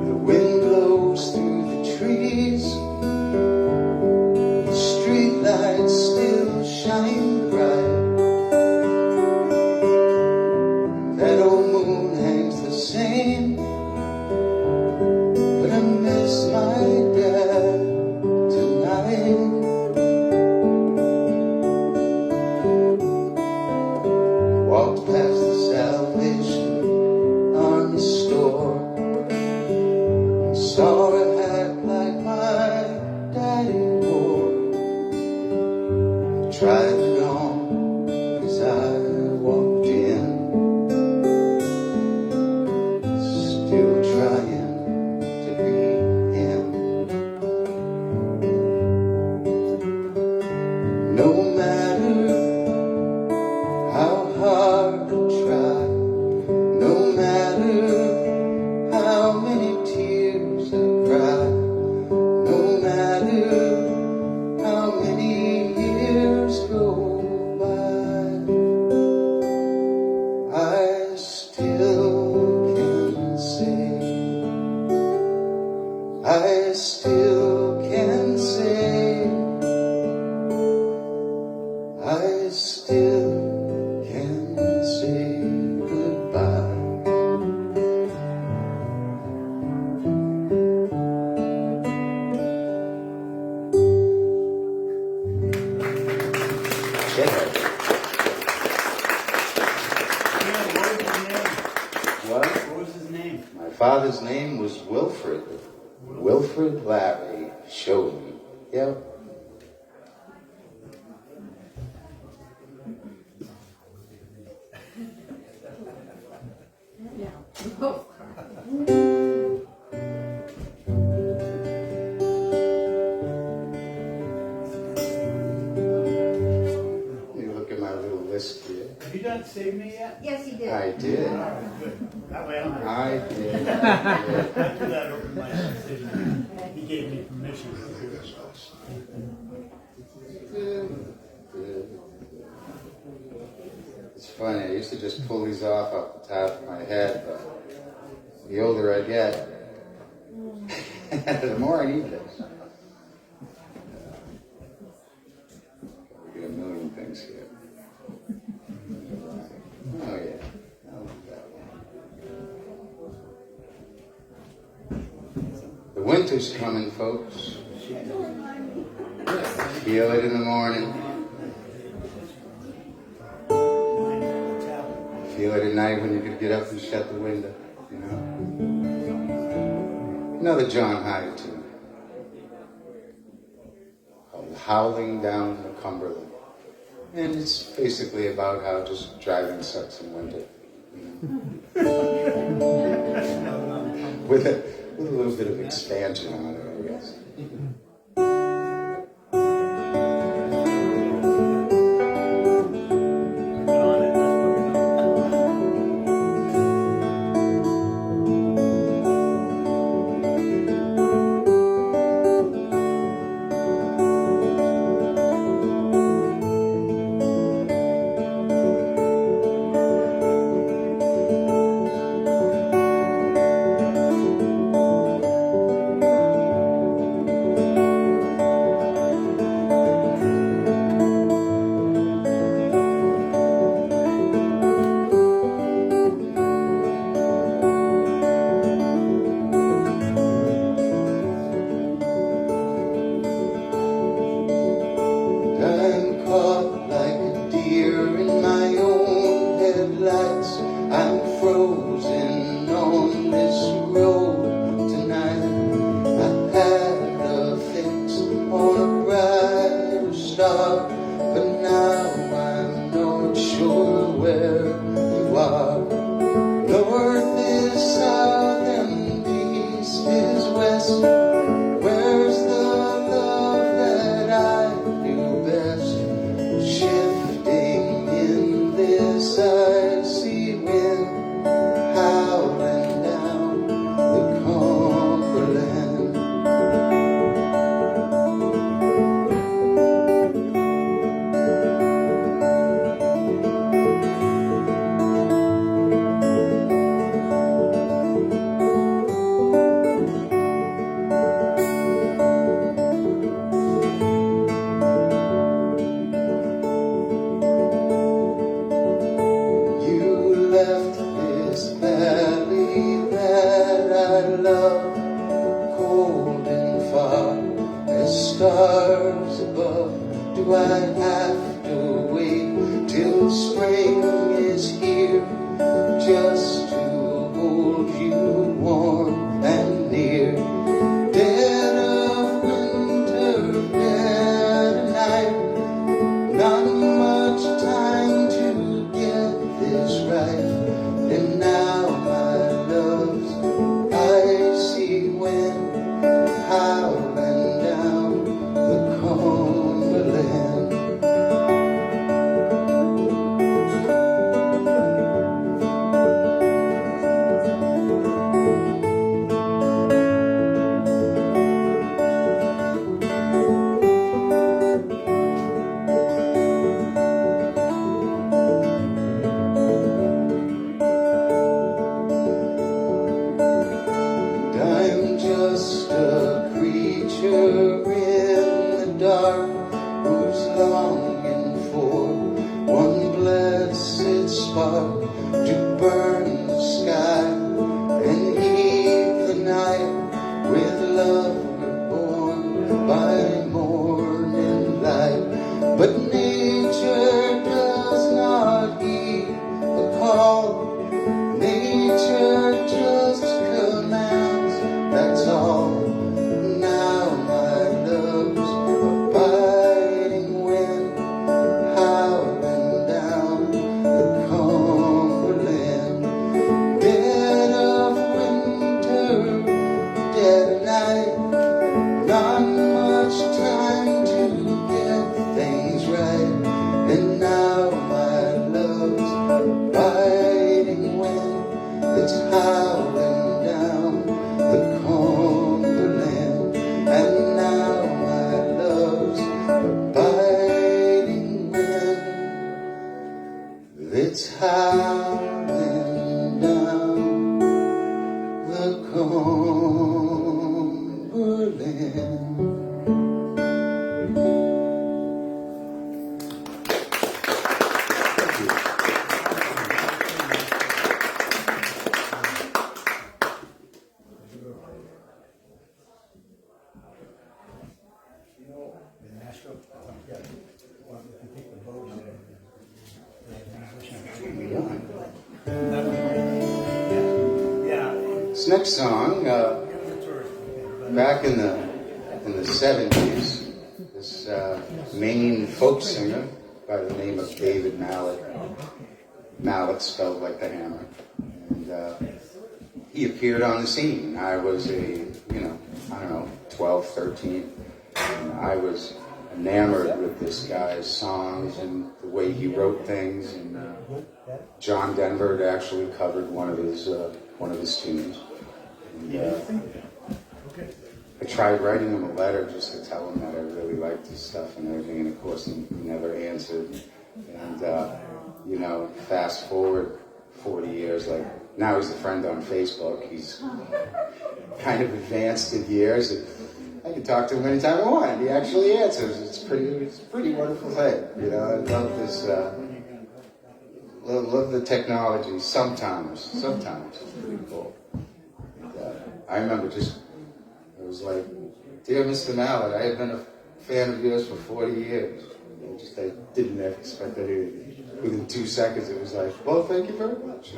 The wind blows through the trees, the street lights still shine bright. That old moon hangs the same, but I miss my dad tonight. Walked past the Salvation Army store and saw a hat like my daddy wore. Tried it on as I walked in, still trying to be him. No matter how hard I try, no matter how many tears I cry, no matter how many years go by, I still can say, I still can say, I still can say goodbye. Yeah. What? What was his name? My father's name was Wilfred. Wilfred Larry showed me. Yep. Let me look at my little list here. Have you done Save Me yet? Yes, he did. I did. All right, good. That way I'm. I did. I do that over my decision. He gave me permission to do it. It's funny, I used to just pull these off the top of my head, but the older I get, the more I need this. things here. Oh yeah, I love that one. The winter's coming, folks. Feel it in the morning. Feel it at night when you could get up and shut the window, you know. Another John Hyde tune. Called Howling Down the Cumberland. And it's basically about how just driving sucks in winter. You know? with a little bit of expansion on it, I guess. I'm caught like a deer in my own headlights. I'm frozen on this road tonight. I had a fix on a brighter star, but now I'm not sure where you are. North is south and east is west. Where's the love that I knew best? Shifting in this icy wind, howling down the Cumberland. You left this valley that I love, cold and far as stars above. Do I have to wait till spring is here just to hold you warm and near? Dead of winter, dead of night, not much time to get this right. And now my love's icy wind, howling down the Cumberland. I'm just a creature in the dark who's longing for one blessed spark to burn the sky and heat the night with love reborn by morning light. But nature does not heed the call. Nature just commands, that's all. Now my love's abiding wind, howling down the Cumberland. Dead of winter, dead of night, not much time to get things right. And now my love's abiding wind, it's howling down the Cumberland. And now my love's abiding wind, it's howling down the Cumberland. Nashville. Yeah. Well, if you take the boat, yeah. This next song, back in the 70s, this Maine folk singer by the name of David Mallet. Mallet spelled like the hammer. And he appeared on the scene. I was I don't know, 12, 13. And I was enamored with this guy's songs and the way he wrote things. And John Denver had actually covered one of his tunes. And, I tried writing him a letter just to tell him that I really liked his stuff and everything, and of course he never answered. And fast forward 40 years, like now he's a friend on Facebook. He's kind of advanced in years, and I can talk to him anytime I want. He actually answers. It's a pretty wonderful thing. I love this. Love the technology. Sometimes it's pretty cool. And, I remember it was like, dear Mr. Mallet, I have been a fan of yours for 40 years. I didn't expect that. Within 2 seconds, it was like, well, thank you very much.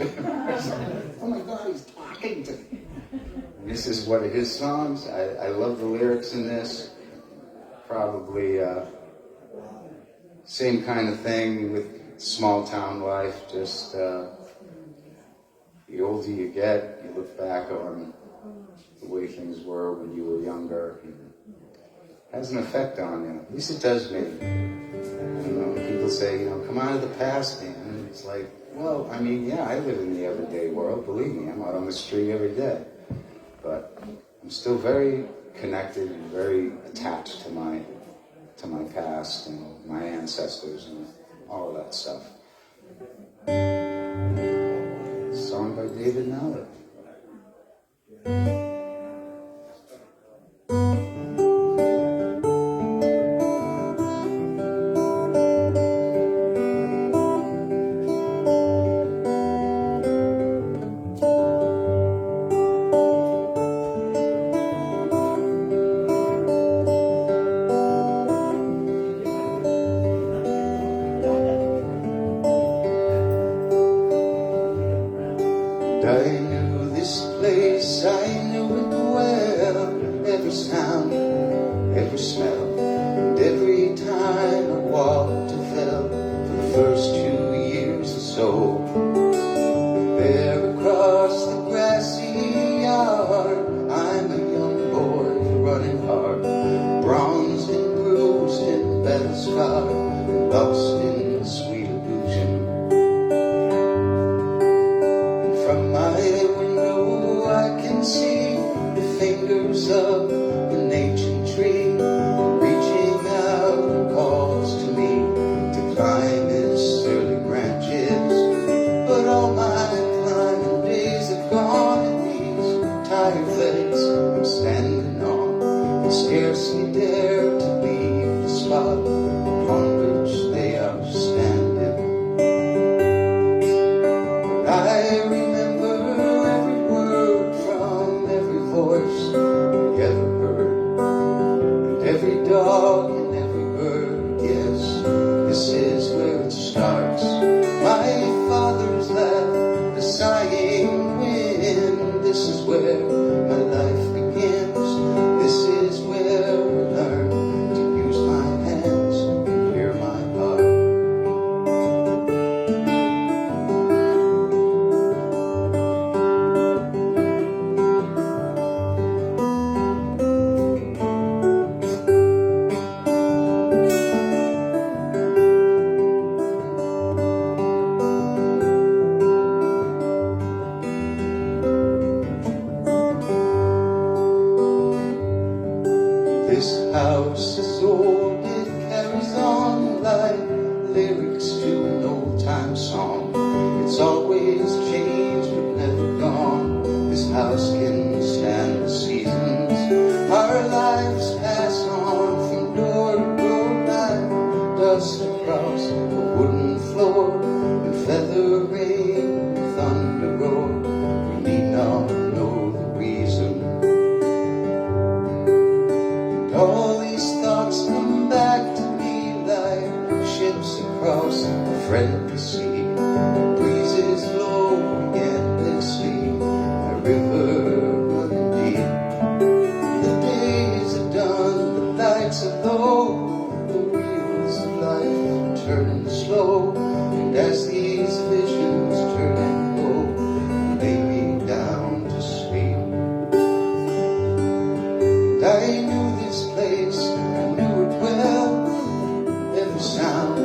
Oh my God, he's talking to me. And this is one of his songs. I love the lyrics in this. Probably same kind of thing with small town life. Just the older you get, you look back on the way things were when you were younger. It has an effect on you. At least it does me. People say, come out of the past, man. And it's like, well, I live in the everyday world. Believe me, I'm out on the street every day. But I'm still very connected and very attached to my past and my ancestors and all of that stuff. A song by David Mallet. I knew this place, I knew it well. Every sound, every smell, and every time I walked or fell. For the first 2 years or so, there across the grassy yard, I'm a young boy running hard, bronzed and bruised and battle scarred, and lost in the sweet illusion. From my window I can see the fingers of an ancient tree reaching out and calls to me to climb its early branches. But all my climbing days are gone, and these tired legs I'm standing on and scarcely dare to leave the spot upon which they are standing. I remember every word from every voice we ever heard, and every dog and every bird. Yes, this is where it starts. My father's laugh, the sighing wind. This is where my life begins. This is where I learn to use my hands and hear my heart. across a friendly sea. The breeze is low and endlessly, a river running deep. The days are done, the lights are low, the wheels of life are turning slow. And as these visions turn and go, they lay me down to sleep. And I knew this place, I knew it well, every sound,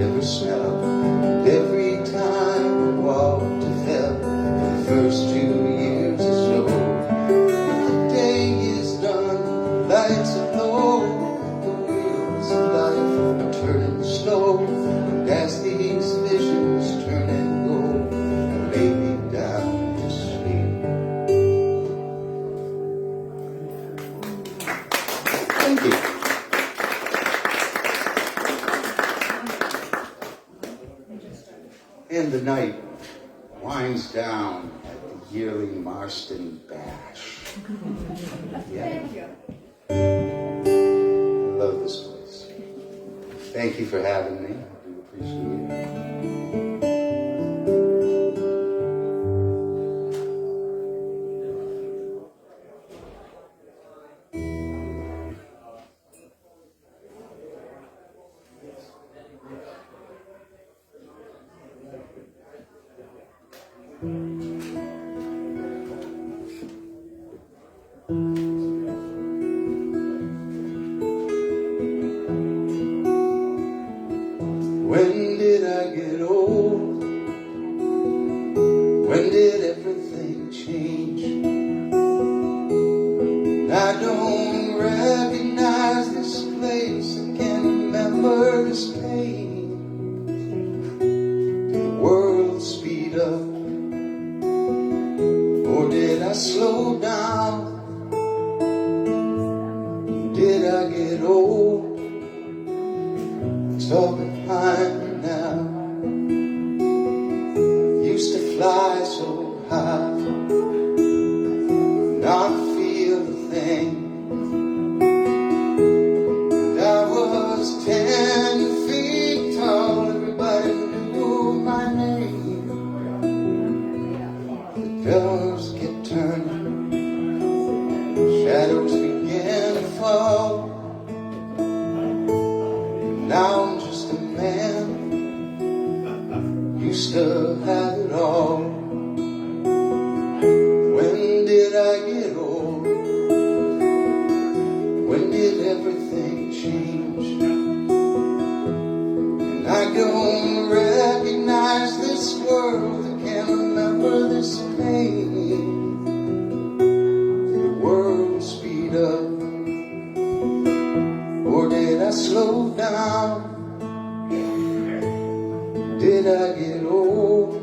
every smell, and every time I walked it felt for the first 2 years or so. But the day is done, the lights are low, the wheels of life are turning slow. And as these visions turn and go, I lay me down to sleep. Thank you. And the night winds down at the yearly Marston Bash. Yeah. Thank you. I love this place. Thank you for having me. I do appreciate it. When did I get old? When did everything change? I don't recognize this place, I can't remember this pain. Did the world speed up? Or did I slow down? Did I get old? It's all behind me now. Used to fly so high, not feel a thing. And I was 10 feet tall, everybody knew my name. The colors kept turning, shadows began to fall. Now I'm just a man, used to have it all. When did I get old? When did everything change? And I don't recognize this world, I can't remember this pain. Did the world speed up? Or did I slow down? Did I get old?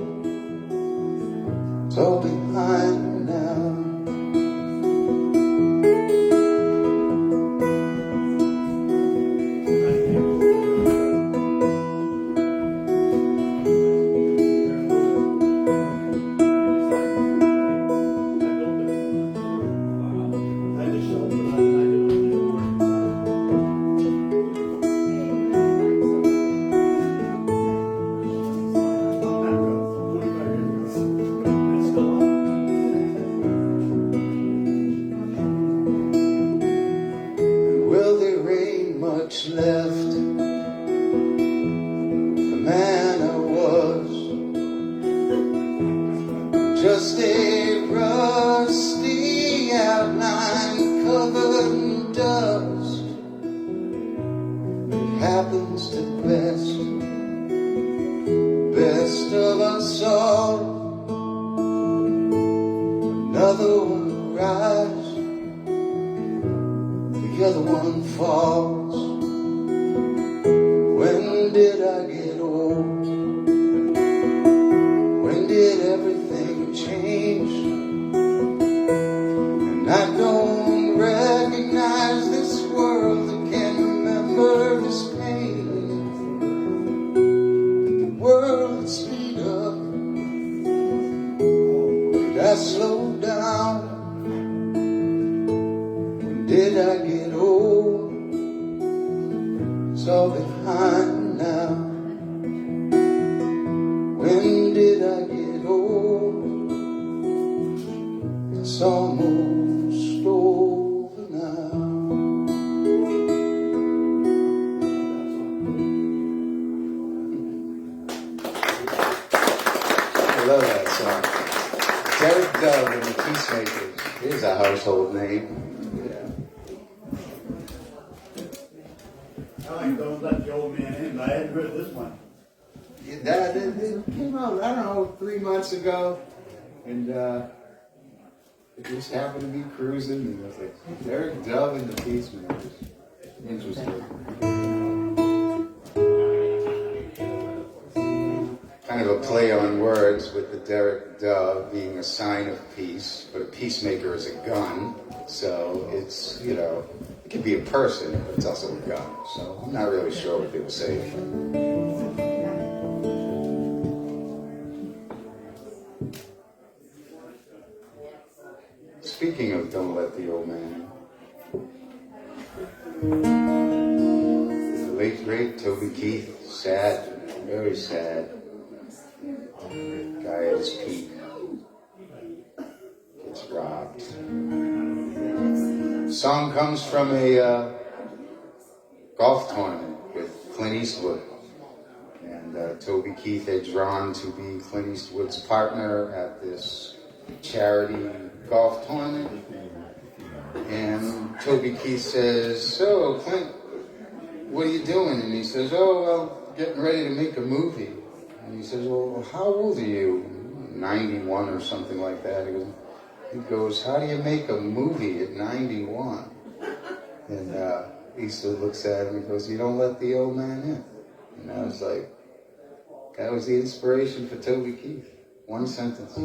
It's all behind me now. Well, there ain't much left. The man I was, just a rusty outline covered in dust. It happens to the best of us all. Another one rises, the other one falls. When did I get old? When did everything change? And I don't recognize this world, I can't remember this pain. Did the world speed up? Did I slow down? Did I get old? It's all behind now. It's almost over now. I love that song. Derek Dove and the Peacemakers. Here's a household name. I like Don't Let the Old Man In, but I hadn't heard this one. That it came out, I don't know, 3 months ago, and it just happened to be cruising, and I was like, Derek Dove and the Peacemakers. Interesting. Kind of a play on words with the Derek Dove being a sign of peace, but a peacemaker is a gun. So it's, you know, it could be a person, but it's also a gun. So I'm not really sure what they were saying. Speaking of Don't Let the Old Man In, the late great Toby Keith, sad, very sad. Guy at his peak gets robbed. The song comes from a golf tournament with Clint Eastwood. And Toby Keith had drawn to be Clint Eastwood's partner at this charity golf tournament. And Toby Keith says, "So, Clint, what are you doing?" And he says, "Oh, well, getting ready to make a movie." And he says, "Well, how old are you?" 91 or something like that. He goes, "How do you make a movie at 91? And Eastwood looks at him and goes, "You don't let the old man in." And I was like, that was the inspiration for Toby Keith. One sentence.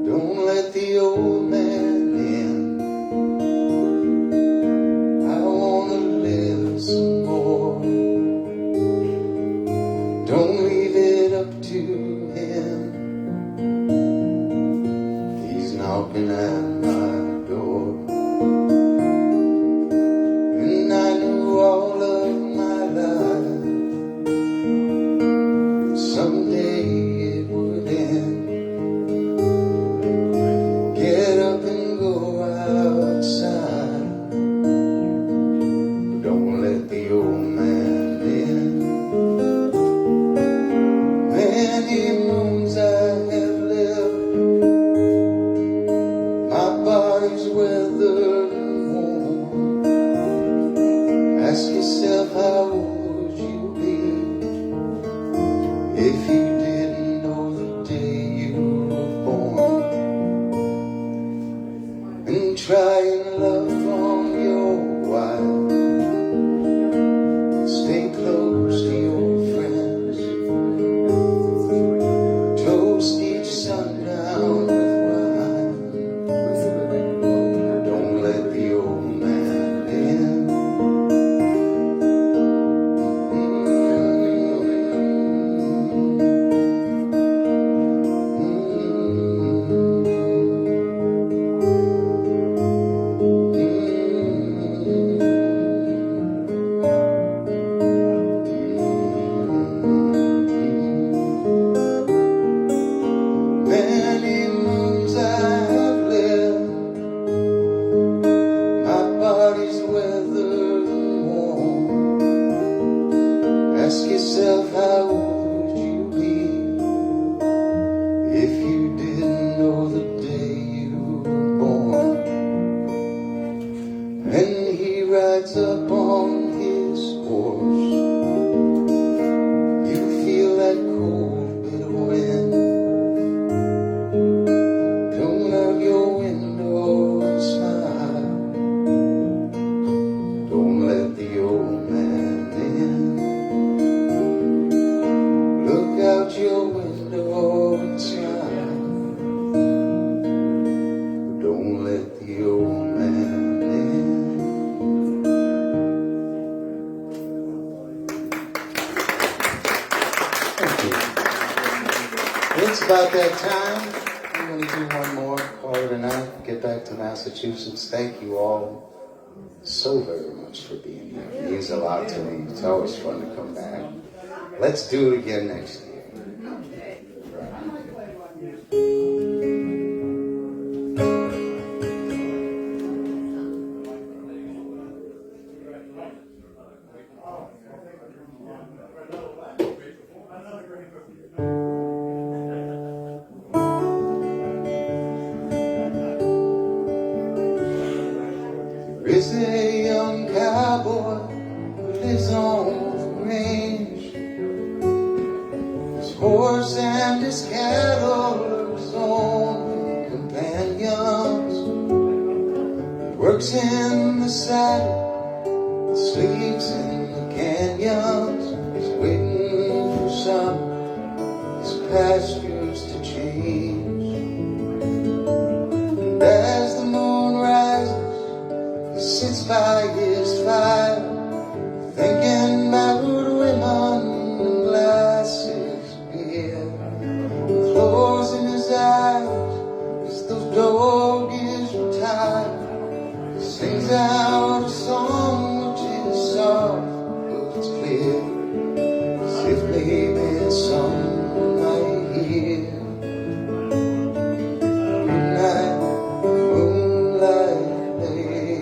Don't let the old man in. I wanna live some more. Don't leave it up to him. He's knocking at my door. And I knew all of my life someday it would end. Get up and go outside. Don't let the old man in. Many moons I have lived. My body's weathered and worn. Ask yourself, how would you be if you didn't know the day you were born? And try and love on your wife. Stay close to your friends. Toast each sundown with wine. Don't let the old man in. Many moons I have lived. My body's weathered and worn. Ask yourself, how would you be if you didn't know the day you were born? And he rides up on his horse. You feel that cold bitter wind. Don't out your window and smile. Don't let the old man in. Look out your window and smile. Don't let the old man in. Thank you. It's about that time. I'm going to do one more, call it a night, get back to Massachusetts. Thank you all so very much for being here. It means a lot to me. It's always fun to come back. Let's do it again next year. There's a young cowboy who lives on the range. His horse and his cattle are his only companions. He works in the saddle, sleeps in the canyons. He's waiting for some his pastures to change. And as the moon rises, he sits by his fire, thinking about women and glasses of beer. Closing his eyes as those doggies retire, he sings out a song which is soft but it's clear, as if maybe someone might hear. Good night, moonlight lady,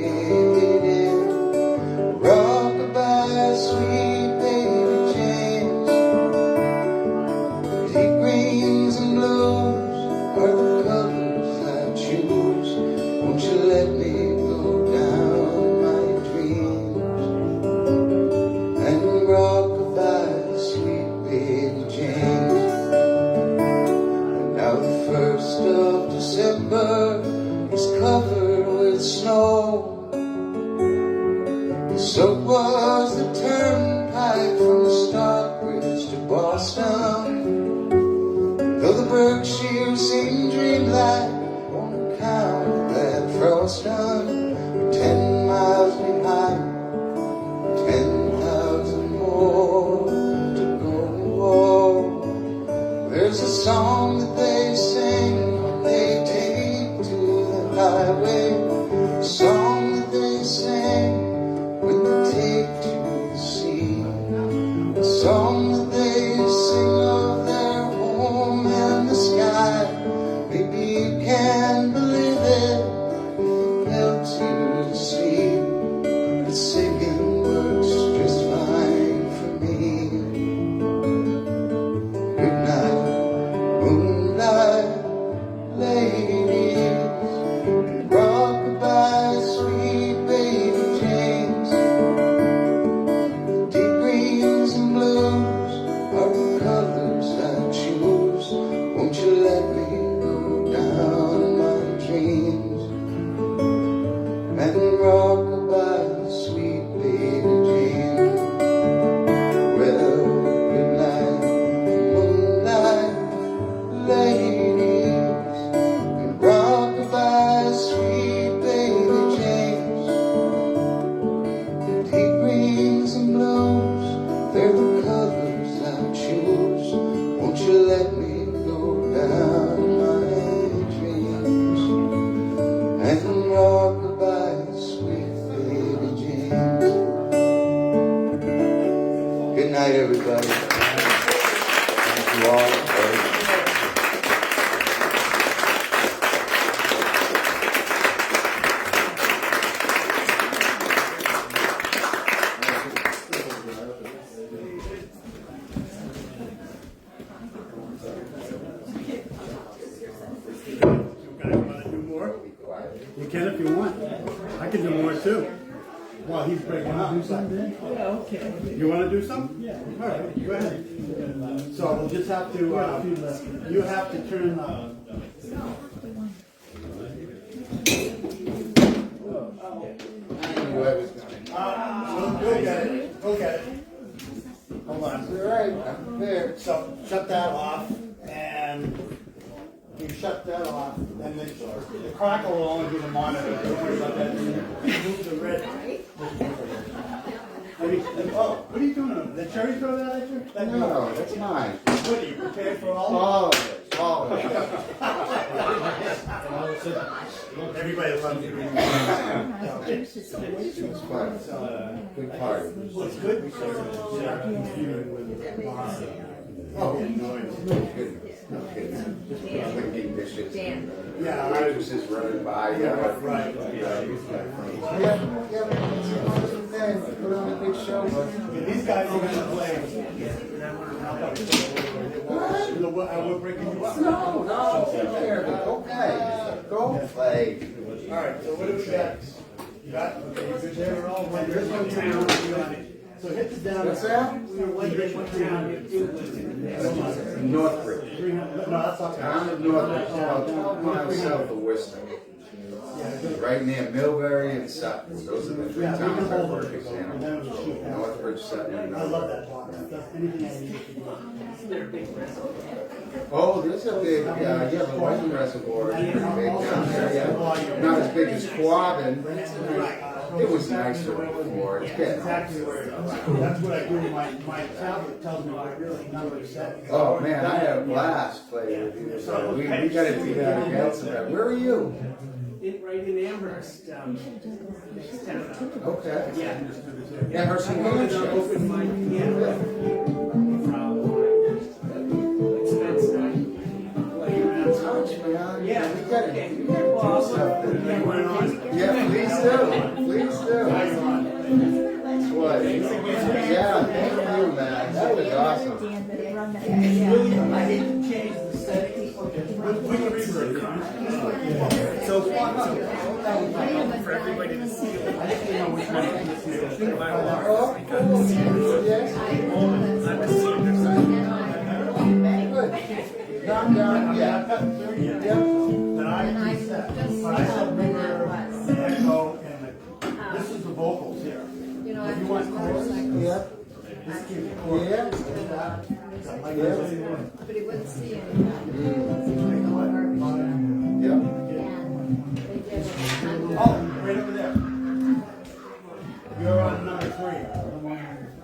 rock-a-bye, sweet baby James. Deep greens and blues are the colors I choose. Won't you let me go down my dreams and rock-a-bye, sweet baby James. And now the 1st of December is covered with snow. So was the turnpike from the Stockbridge to Boston. Though the Berkshires seem dreamlike on account of that frosting, 10 miles behind, 10,000 more to go. There's a song that they sing when they take to the highway, a song that they sing when they take to the sea, a song that they sing of their home and the sky. Maybe you can believe it if it helps you to sleep. But singing works just fine for me. Good night, moonlight ladies, rock-a-bye, sweet baby James. Deep greens and blues are the colors I choose. Won't you let me go down in my dreams and rock-a-bye, sweet baby James. Well, good night, moonlight ladies, and rock-a-bye, sweet baby James. Deep greens and blues, they're the colors I choose. Won't you let me go down my dreams and rock-a-bye, sweet baby James. Good night, everybody. Thank you all very much. You guys want to do more? You can if you want. I can do more too. While he's breaking up. Yeah, okay. You want to do some? Yeah. All right, go ahead. So we'll just have to, you have to turn, go get it, go get it. Hold on. All right, I'm there. So shut that off, and you shut that off, and the crackle will only be the monitor. Don't worry about that. Move the red. Oh, what are you doing? Did Cherry throw that at you? No, that's mine. What, are you prepared for all? All of it, all of it. Everybody loves it. It's fun. Good party. Well, it's good because it's not competing with the bar. Oh, no kidding. No kidding. Just clinking dishes. Yeah, Waitresses running by. right. Put on a big show. These guys are gonna play. We're breaking you up. No, okay. Go play. All right, so what do we got? You got, okay, you're good there, we're all right. There's one down. So hit the down. What's that? We were wondering what town it was in. Northbridge. 300, no, that's not. Town of Northbridge, about 12 miles south of Worcester. Right near Millbury and Sutton. Those are the three towns I work in. Northbridge, Sutton, and I love that box. That's anything I need to do. Oh, there's a big, the Whiting Reservoir is pretty big down there, yeah. Not as big as Quabbin. It was nicer before. It's getting. Exactly where it is. That's what I do. My tablet tells me what really number is set. Oh man, I had a blast playing with you. So we gotta do that again sometime. Where are you? Right in Amherst, next town. Okay. Yeah. Amherst, New Hampshire. Open my piano. Expense night. Play around. Touch, man. Yeah. We gotta Okay. do stuff. Yeah, please do. Please do. What? Yeah, thank you, man. That was awesome. I hate to change the settings. We can reverb. So for everybody to see. I didn't know which one to listen to. Oh, cool. Yes. I'm a senior, so Good. Calm down. Yeah. Then I reset. But I said reverb, the echo, and this is the vocals here. You know, If you I want chorus, Yeah. this gives you chorus. Yeah. Like this. but he wouldn't see any. Yeah. Oh, right over there. You're on number 3.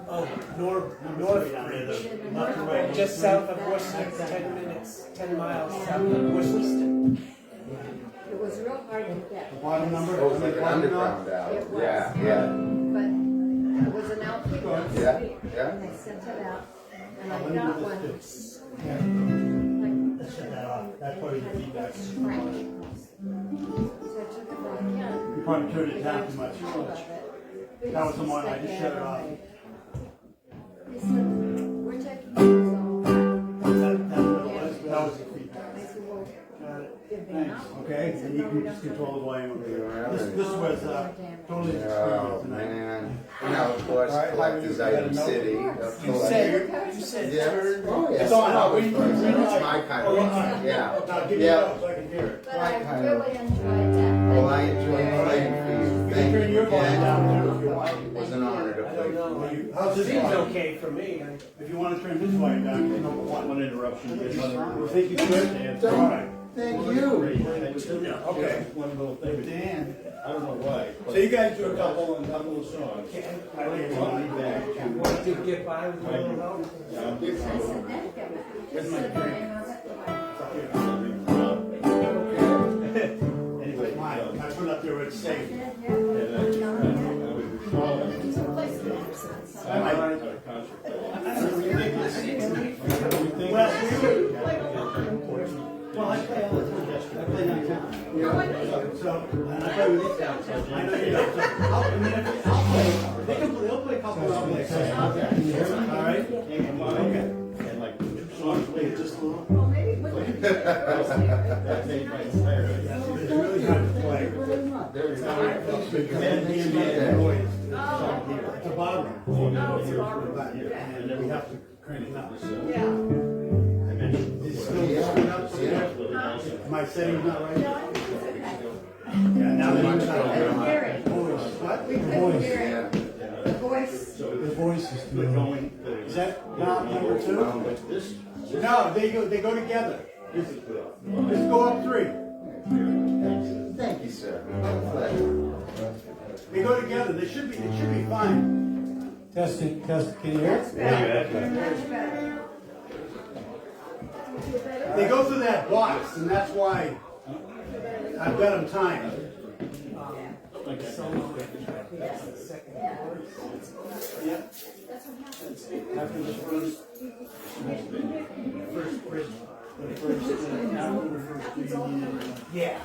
oh, north Left to right. just south of Worcester, 10 minutes, 10 miles south of Worcester. It was real hard to get, The bottom number. Oh, it's like an underground alley. Yeah, yeah. but it was an outfit. Yeah, yeah. And I sent it out, and I got one. Shut that off. That's part of the feedback. So I took it back in. You probably turned it down too much. That was the one, I just shut it off. He said, we're taking yours off. That was the feedback. I said, well, Got it. give me Thanks. enough. Okay, and you can just control the volume of it. This was totally Oh, experience tonight. man. And now, of course, collector's item city. You said Yeah. turn. Oh, yeah. It's on. Oh, We- it's my kind of, Now yeah. give me Yeah. that so I can hear it. But I really enjoyed that. Well, I enjoyed playing for you. You can Thank turn you your volume again. down too if you want. It was an honor to I play don't for know. you. How's this Seems volume? okay for me. If you want to turn this volume down, you number one. One interruption. You think you could? All right. Thank you. Okay. One little thing. Dan. I don't know why. So you guys do a couple A couple of songs. I think it's on back. Want to get by with a little help? I said, that just said the name of it. Anyway, mine. I put up there where it's safe. I might. Well, I play all the time. I play downtown. So, and I play with these guys. I know you don't. I'll play. They'll play a couple. I'll play. All right. Okay. And like 2 songs later, just a little. Well, maybe we can. That made my entire. It's really hard to play. It's a bar room. And then we have to crank it up. I mentioned It's before. still screwed up. Yeah. My setting's not right. Yeah, now that I'm not. What? We couldn't hear it. The voice. The voice is still going. Is that not number 2? But this, No, they go together. Just go up 3. Thank you, sir. My pleasure. They go together. It should be fine. Testing, can you hear it? Much better. They go through that box, and that's why. I've got them timed. Yeah. After the first bridge, after the first yeah.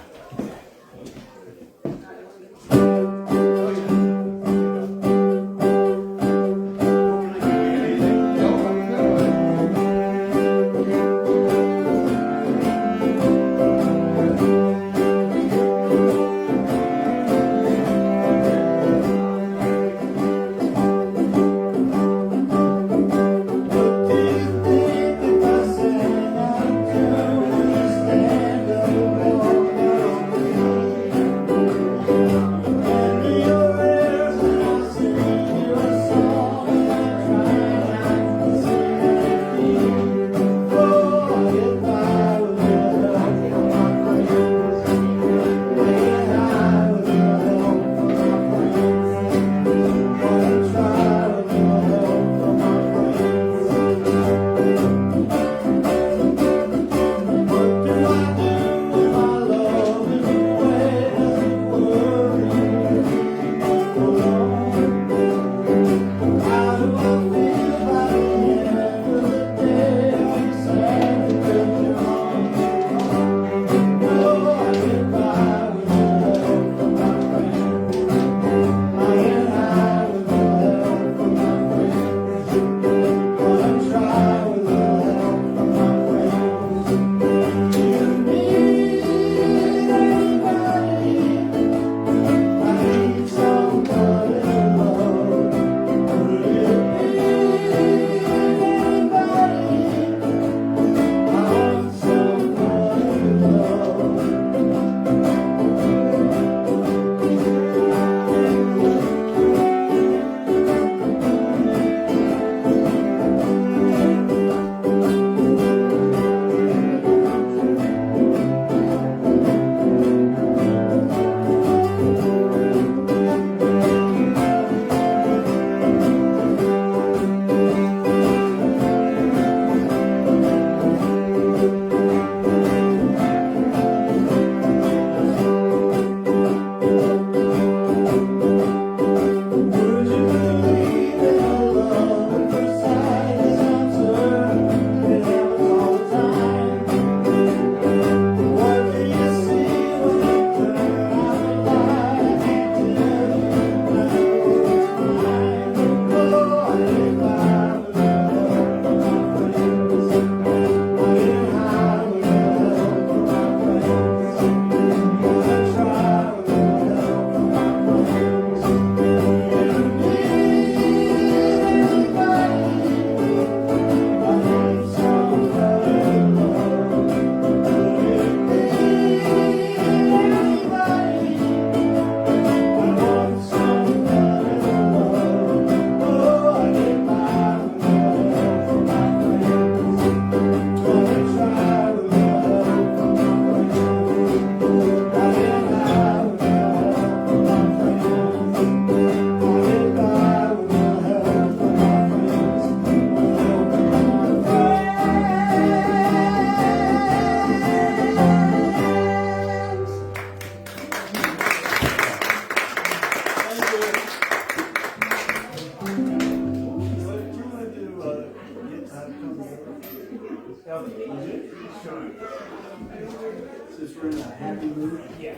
Since we're in a happy mood. Yeah.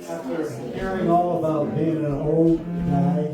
After hearing all about being an old guy.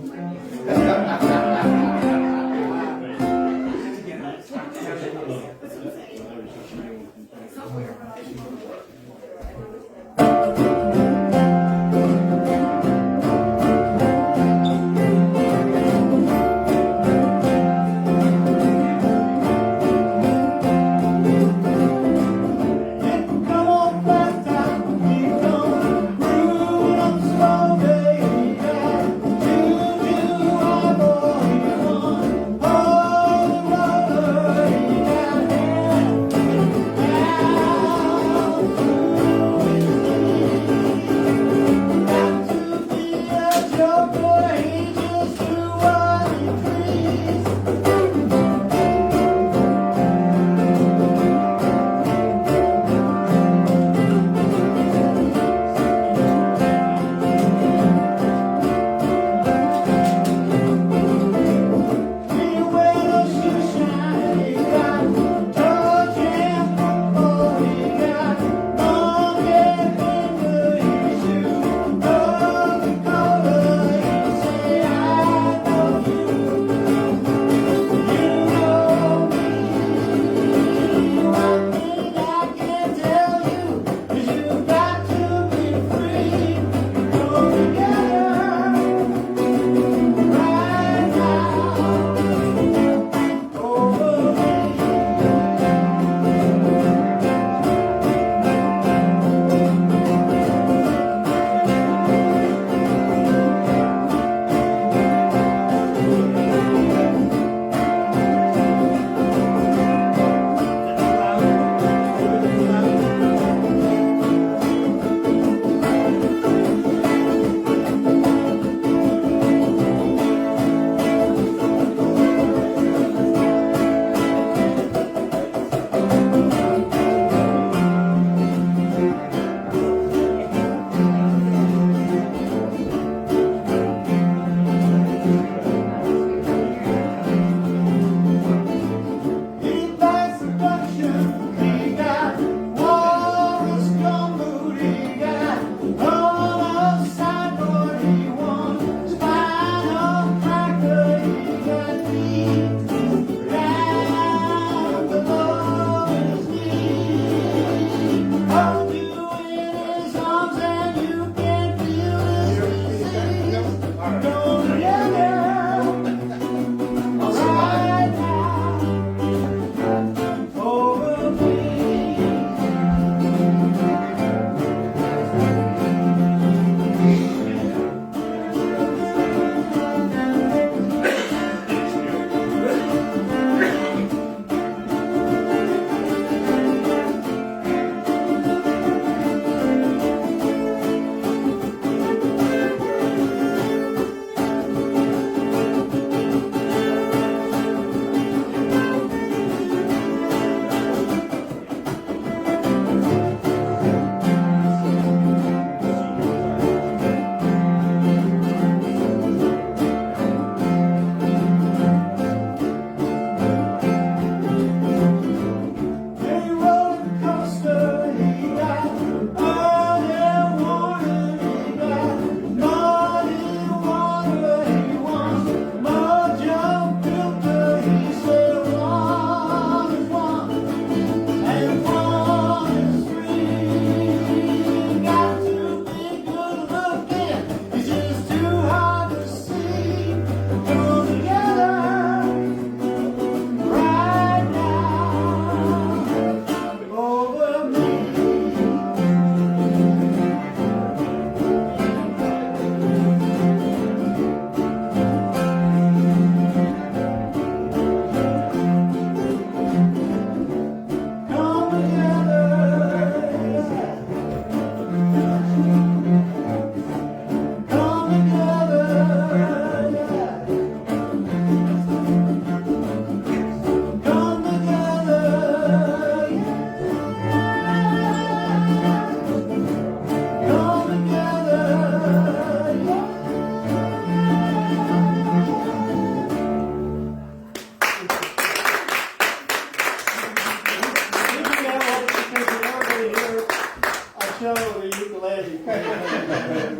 cello or the ukulele.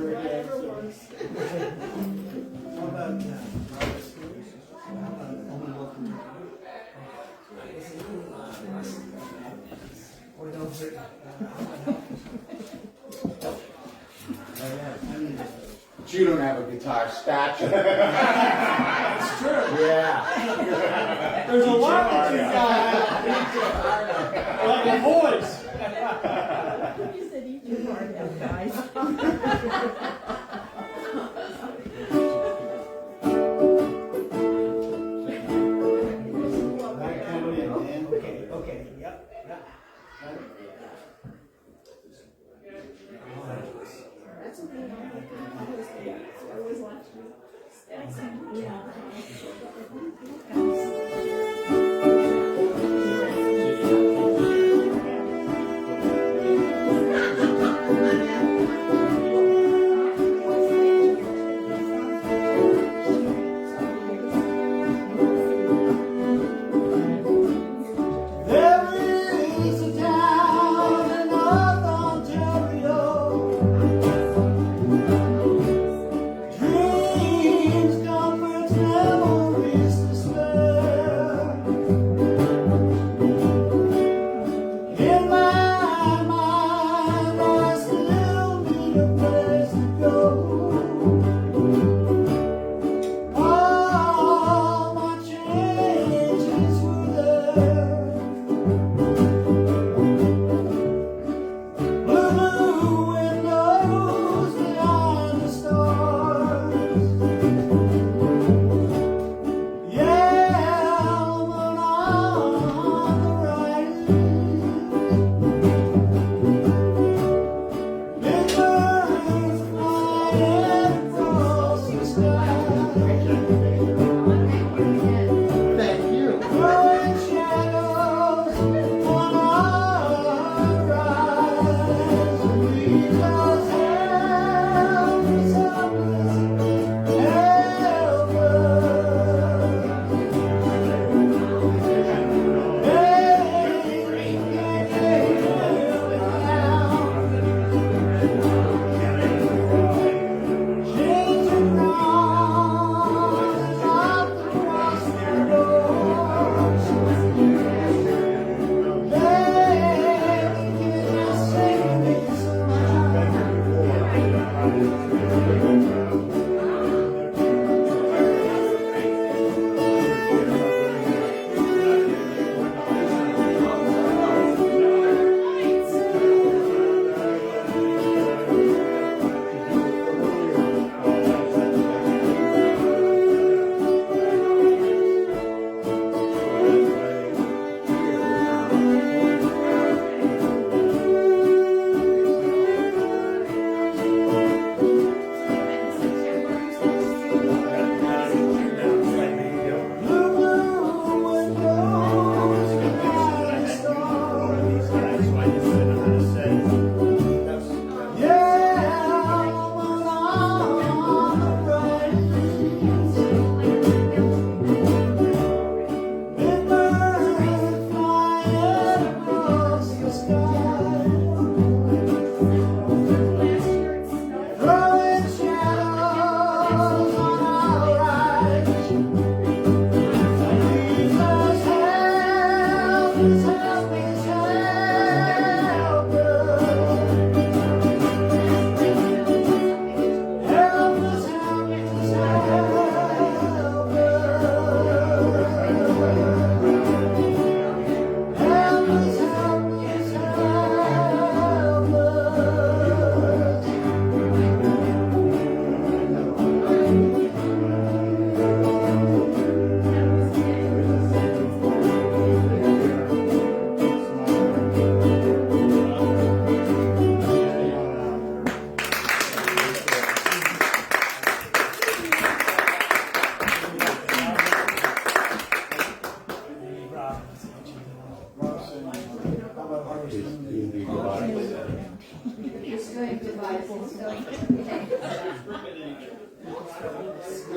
Whatever works. How about But you don't have a guitar stature. That's true. Yeah. There's a lot that you got. Like a voice. You said eat your heart out, guys. Okay, yep, yep. That's okay. I always watch you. Yeah. There is a town in North Ontario. Dreams, comforts, memories to spare. In my mind, I still need a place to go. All my changes were there. Blue windows behind the stars. Yellow moon on the horizon. Big birds flying across the sky. Thank you. Throwing shadows on our eyes. Leave us helpless,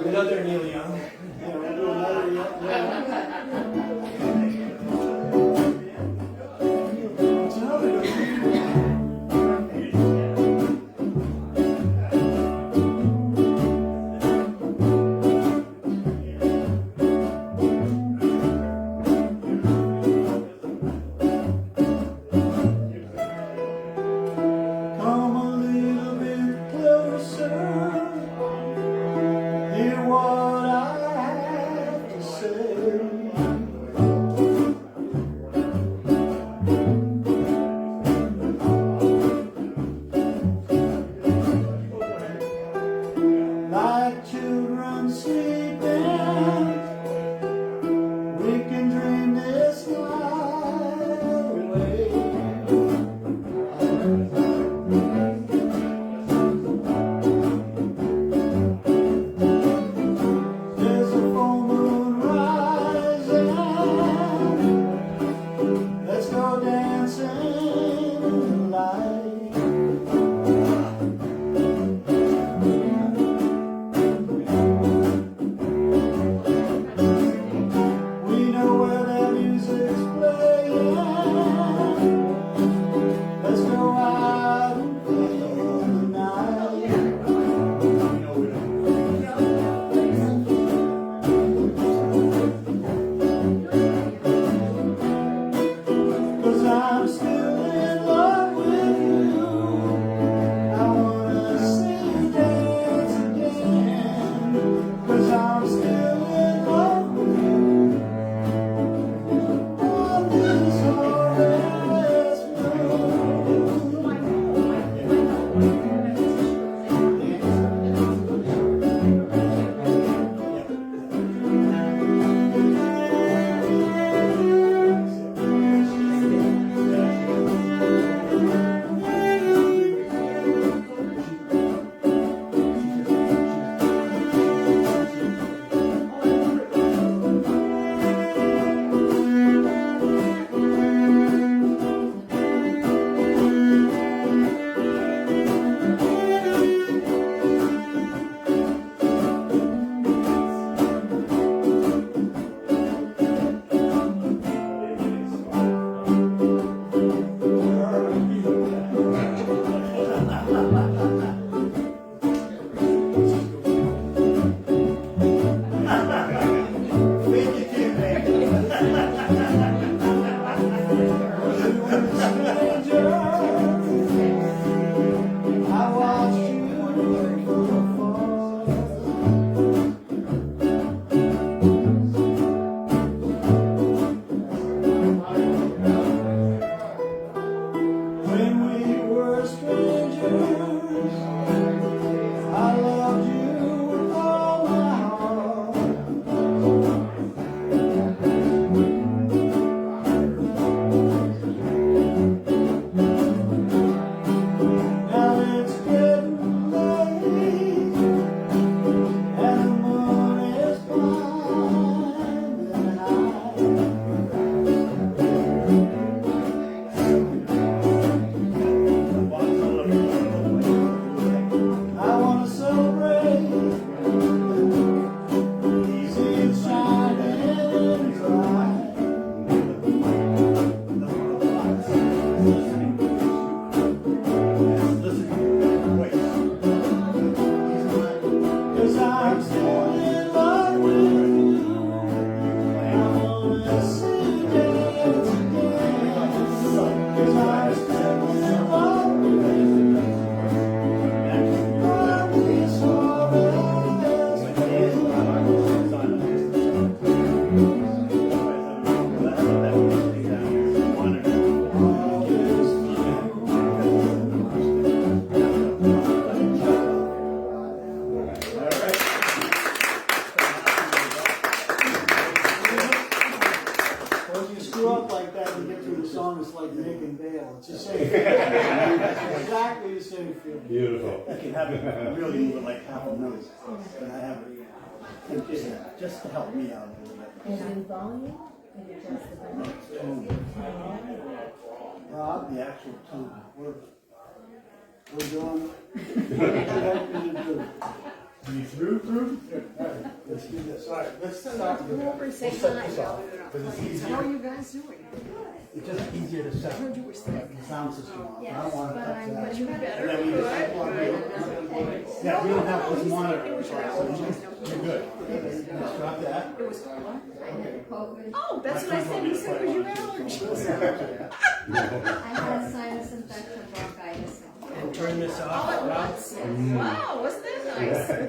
Another Neil Young. Yeah, we'll do another. When we were strangers, I loved you with all my heart. Now it's getting late, and the moon is blinding I wanna celebrate, see it shining bright. 'Cause I'm still in love with you. I wanna see dance again. 'Cause I'm still in love with you. Love is all that When you screw up like that and get through the song, it's like Nick and Dale. It's the same feeling. It's exactly the same feeling. Beautiful. I can have it really move like half a note, but I have it just to help me out a little bit. And in volume, and it does the volume. Rob, the actual tone. We're doing. You through? Let's do this. All right, let's start with Come over and say hi. How are you guys doing? It's just easier to set Heard you were sick. the sound system off. I Yes, don't want to but touch I'm that. much And better. then we just unplug it. Yeah, we don't have this monitor. You're good. Stop that. It was fun. COVID. Oh, that's what I said. You said it was your allergies. I had a sinus infection, bronchitis. Turn this All off. at once. Wow, wasn't that nice? Is that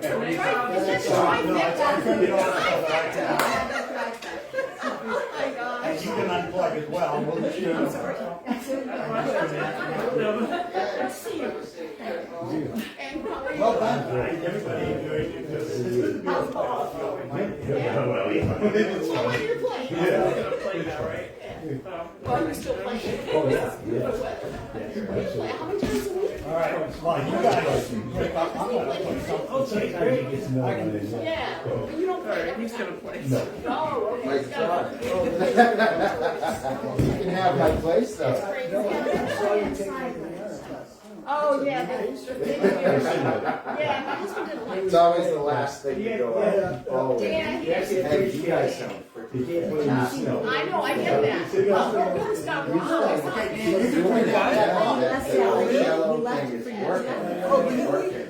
No, I turned it off. Oh my gosh. And you can unplug as well. We'll just, I'm sorry. Let's see you. And how are you? well done. Everybody enjoyed it. How's Paul? Yeah, well, yeah. Oh, when you're playing. Yeah. We're gonna play now, right? Well, you're still playing. Oh, yeah, yeah. How many times a week? All right, well, you guys break up. I'm gonna play something. Okay, great. Yeah. But you don't play. He's gonna play. No. Oh, okay. My He's got God. You can have my place though. Oh, yeah. Yeah, my husband didn't like It's always the last thing to go out. Always. Yeah, he is. Hey, you guys sound freaking I know, I get that. Well, we just got wrong. That yellow thing is working. It's working.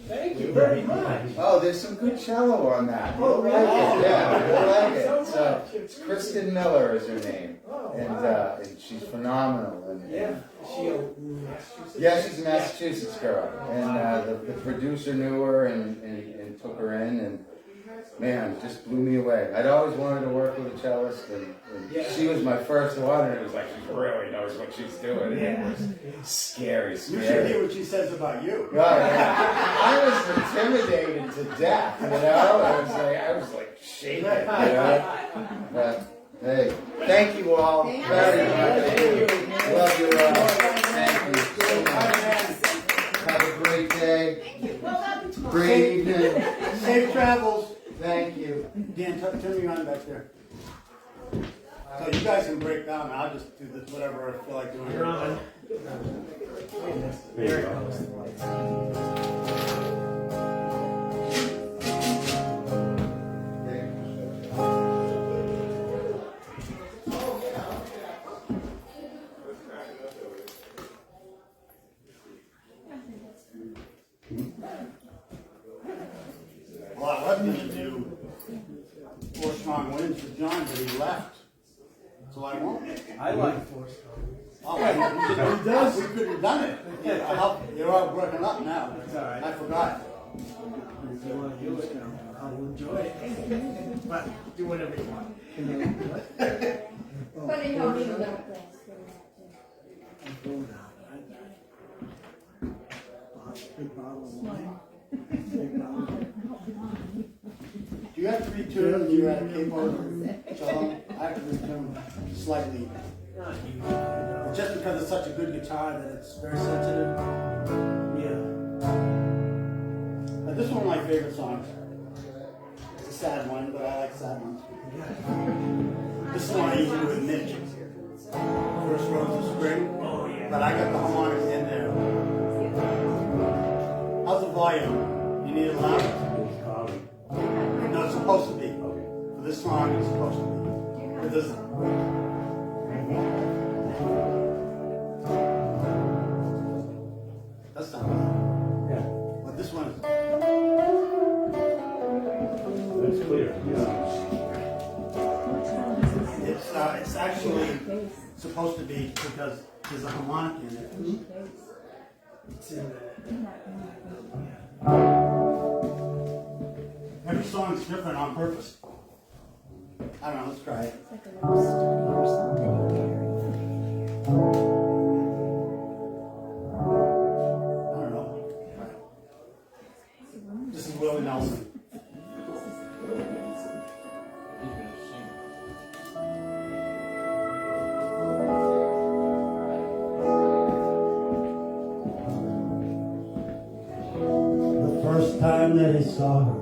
Thank you very much. Oh, there's some good cello on that. You'll like it. Yeah, you'll like it. So, it's Kristen Miller is her name, and she's phenomenal. And yeah, she's a Massachusetts girl, and the producer knew her and took her in, and man, just blew me away. I'd always wanted to work with a cellist, and she was my first one, and it was like she really knows what she's doing. And it was scary, You should scary. hear what she says about you. Right. I was intimidated to death, you know. I was like shaking, you know. But hey, thank you all very much. Love you all. Thank you so much. Have a great day. Thank you. Well, that'll be tomorrow. Great evening. Safe travels. Thank you. Dan, turn me on back there. So you guys can break down. I'll just do this, whatever I feel like doing. You're on. There you go. Well, I was going to do 4 Strong Winds for John, but he left. So I won't. I like force. Oh, he does. We could have done it. Yeah, you're all broken up now. It's all right. I forgot. If you want to do it, I'll enjoy it. But do whatever you want. But you don't need a little place for that, too. Big bottle of wine. Big bottle. Do you have to retune you at a keyboard cello? I have to retune slightly. Just because it's such a good guitar that it's very sensitive. Yeah. Now, this is one of my favorite songs. It's a sad one, but I like sad ones. This is one I used to do with Mitch. First Rose of Spring. Oh, yeah. But I got the harmonics in there. How's the volume? You need it loud? No, it's supposed to be. For this song, it's supposed to be. For this. That's not bad. Yeah, But this one is. that's clear. Yeah. It's actually supposed to be because there's a harmonic in it. It's in the. Every song's different on purpose. I don't know, let's try it. It's like a little study or something. I don't know. Try it. This is Willie Nelson. The first time that he saw her,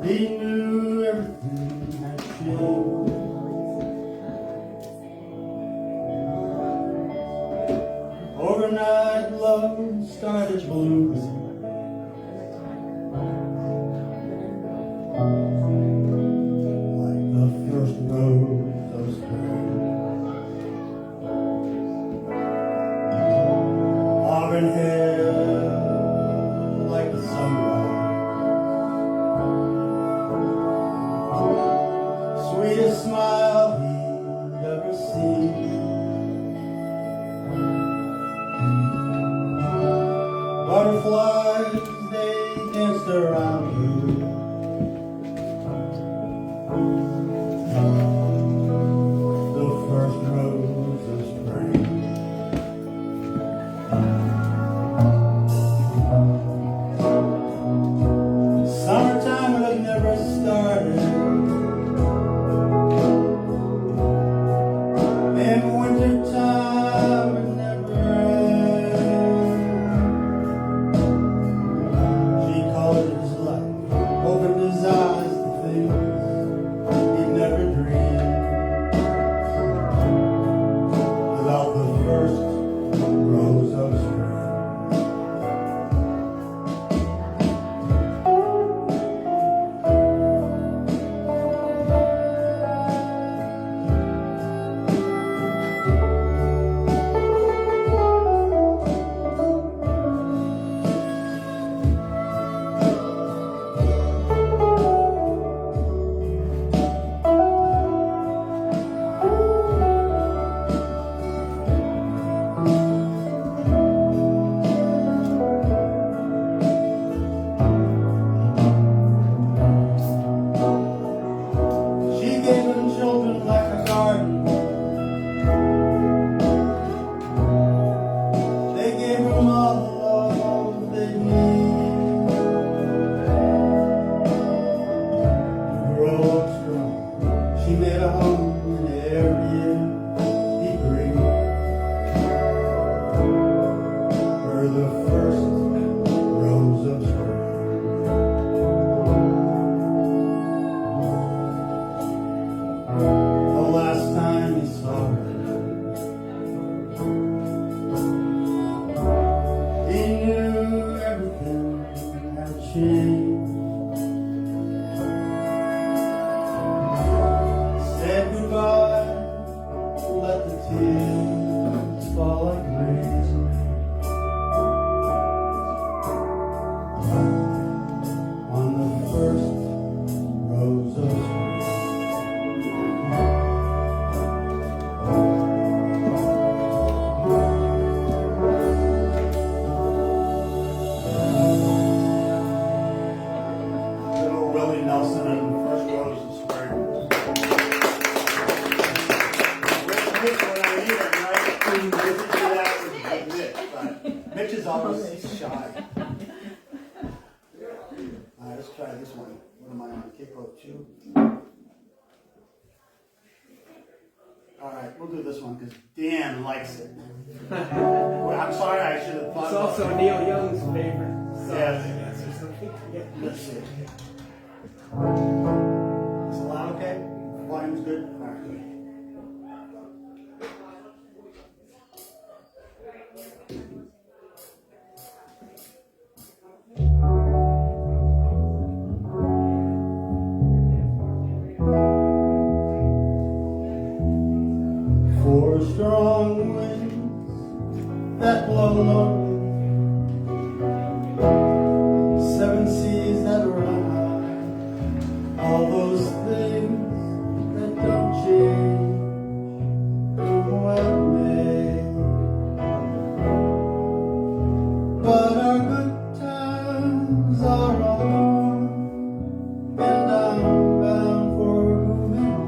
he knew everything had changed. Overnight love started blooming. Like the first rose of spring. Auburn hair like the sunrise. Sweetest smile he'd ever seen. Butterfly Oh, he's shy. Alright, let's try this one. What am I on? Capo 2. Alright, we'll do this one because Dan likes it. Well, I'm sorry, I should have thought It's about also it. Neil Young's favorite song, Yes. I guess, or something. Yeah. Let's see. Is it loud okay? Volume's good? Alright, good. Four strong winds that blow lonely, seven seas that run high, all those things that don't change, come what may. But our good times are all gone, and I'm bound for moving on.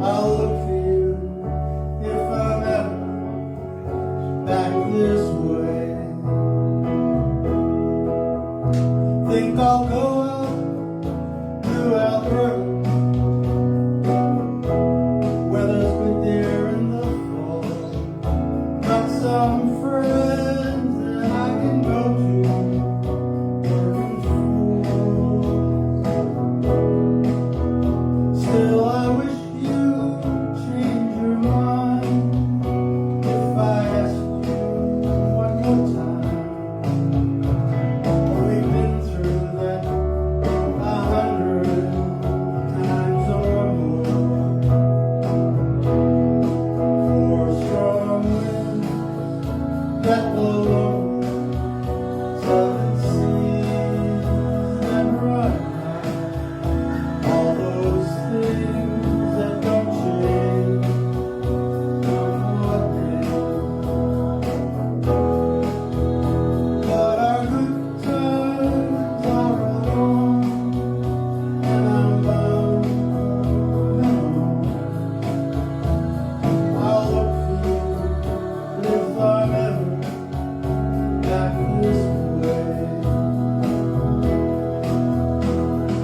I'll look for you if I'm ever back this way. Think I'll go out to Alberta, where there's good deer in the fall. Got some friends that I can go to, working for. Still, I wish you'd change your mind if I asked you one more time. We've been through that 100 times or more. Four strong winds that blow lonely, seven seas that run high, all those things that don't change, come what may. But our good times are all gone, and I'm bound for moving on. I'll look for you if I'm ever back this way.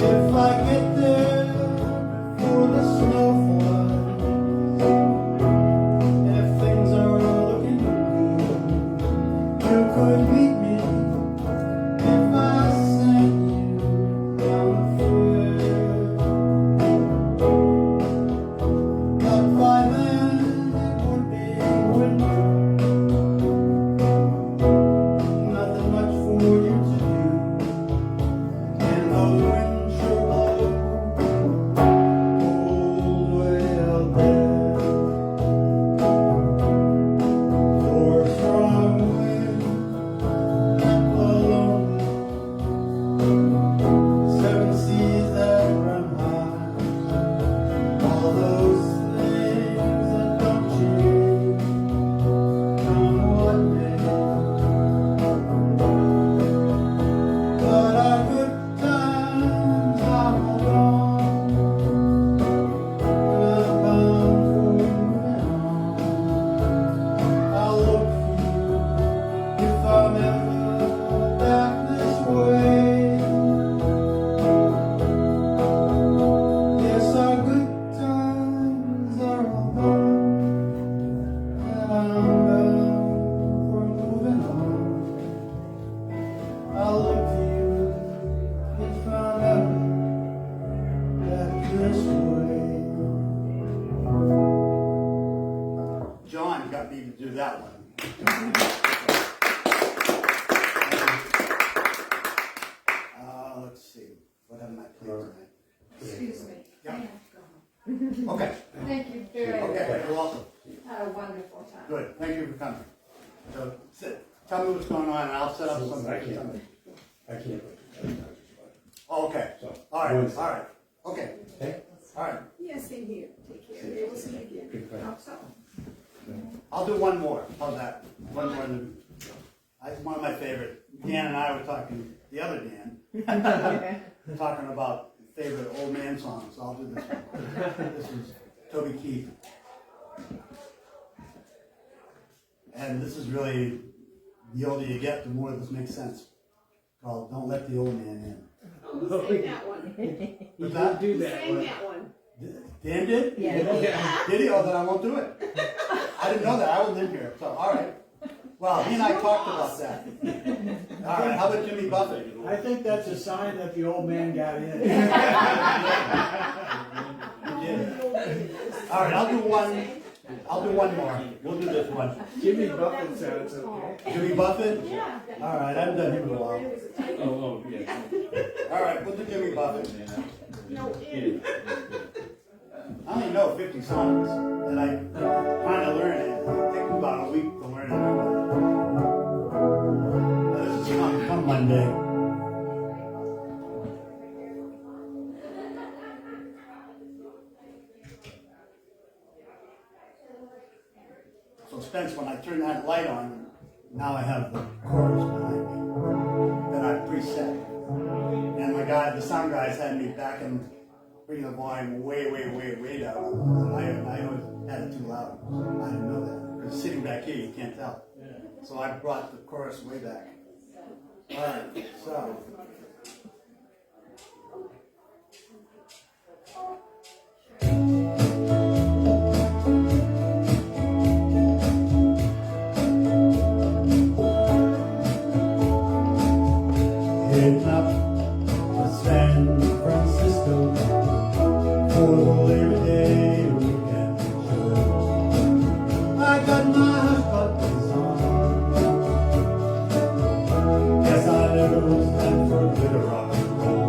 If I get there before the snow flies, and if things are looking good, you could meet me if I sent you down the fair. But by then it would be winter, nothing much for you to do, and the wind sure blows cold way out there. Four strong winds that blow lonely, seven seas that run high, all those things that don't change, come what may. But our good times are all gone, and I'm bound for moving on. I'll look for you if I'm ever back this way. Yes, our good times are all gone, and I'm bound for moving on. I'll look for you if I'm ever back this way. John got me to do that one. Let's see. What have I played tonight? Excuse me. Yeah. Okay. Thank you very much. Okay. You're welcome. Had a wonderful time. Good. Thank you for coming. So sit. Tell me what's going on, and I'll set up something. I can't. Oh, okay. So, All right. Wednesday. All right. Okay. Okay? All right. Yes, same here. Take care. We will see you again. Good plan. Hope so. I'll do one more. How's that? One more. That's one of my favorite. Dan and I were talking, the other Dan, talking about favorite old man songs. So I'll do this one. This is Toby Keith. and this is really, the older you get, the more this makes sense. Called Don't Let the Old Man In. Oh, who sang that one? What's that? Do Who that sang one. that one? Dan did? Yeah. Did he? Oh, then I won't do it. I didn't know that. I wasn't in here. So, all right. Well, he and I talked about that. All right. How about Jimmy Buffett? I think that's a sign that the old man got in. He did. All right. I'll do one. I'll do one more. We'll do this one. Jimmy Buffett sounds okay. Jimmy Buffett? Yeah. All right. I haven't done him in a while. Oh, yeah. All right. We'll do Jimmy Buffett. No, in. I only know 50 songs, and I kind of learn it. It takes me about a week to learn it. Now, this is come Monday. So Spence, when I turn that light on, now I have the chorus behind me that I preset. And my guy, the sound guys had me back and bringing the volume way down. I always had it too loud. I didn't know that. Because sitting back here, you can't tell. So I brought the chorus way back. All right, so. Heading up to San Francisco for the Labor Day weekend show. I got my hush puppies on. Yes, I never stand for a bit of rock and roll.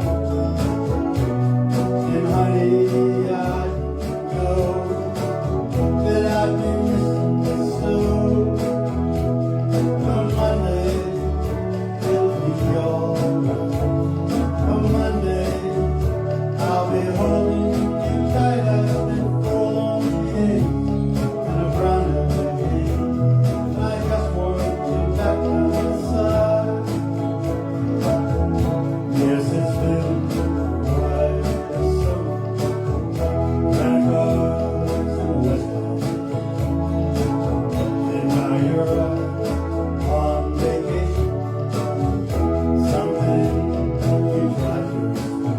And honey, I know that I've been missing you so. On Monday, it'll be alright. On Monday, I'll be holding you tight. I've been for a long day and a brown again. I just want you back by my side. Yes, it's been quite a summer. Ran across the West Coast. And now you're out on vacation. Something you'd like to explain.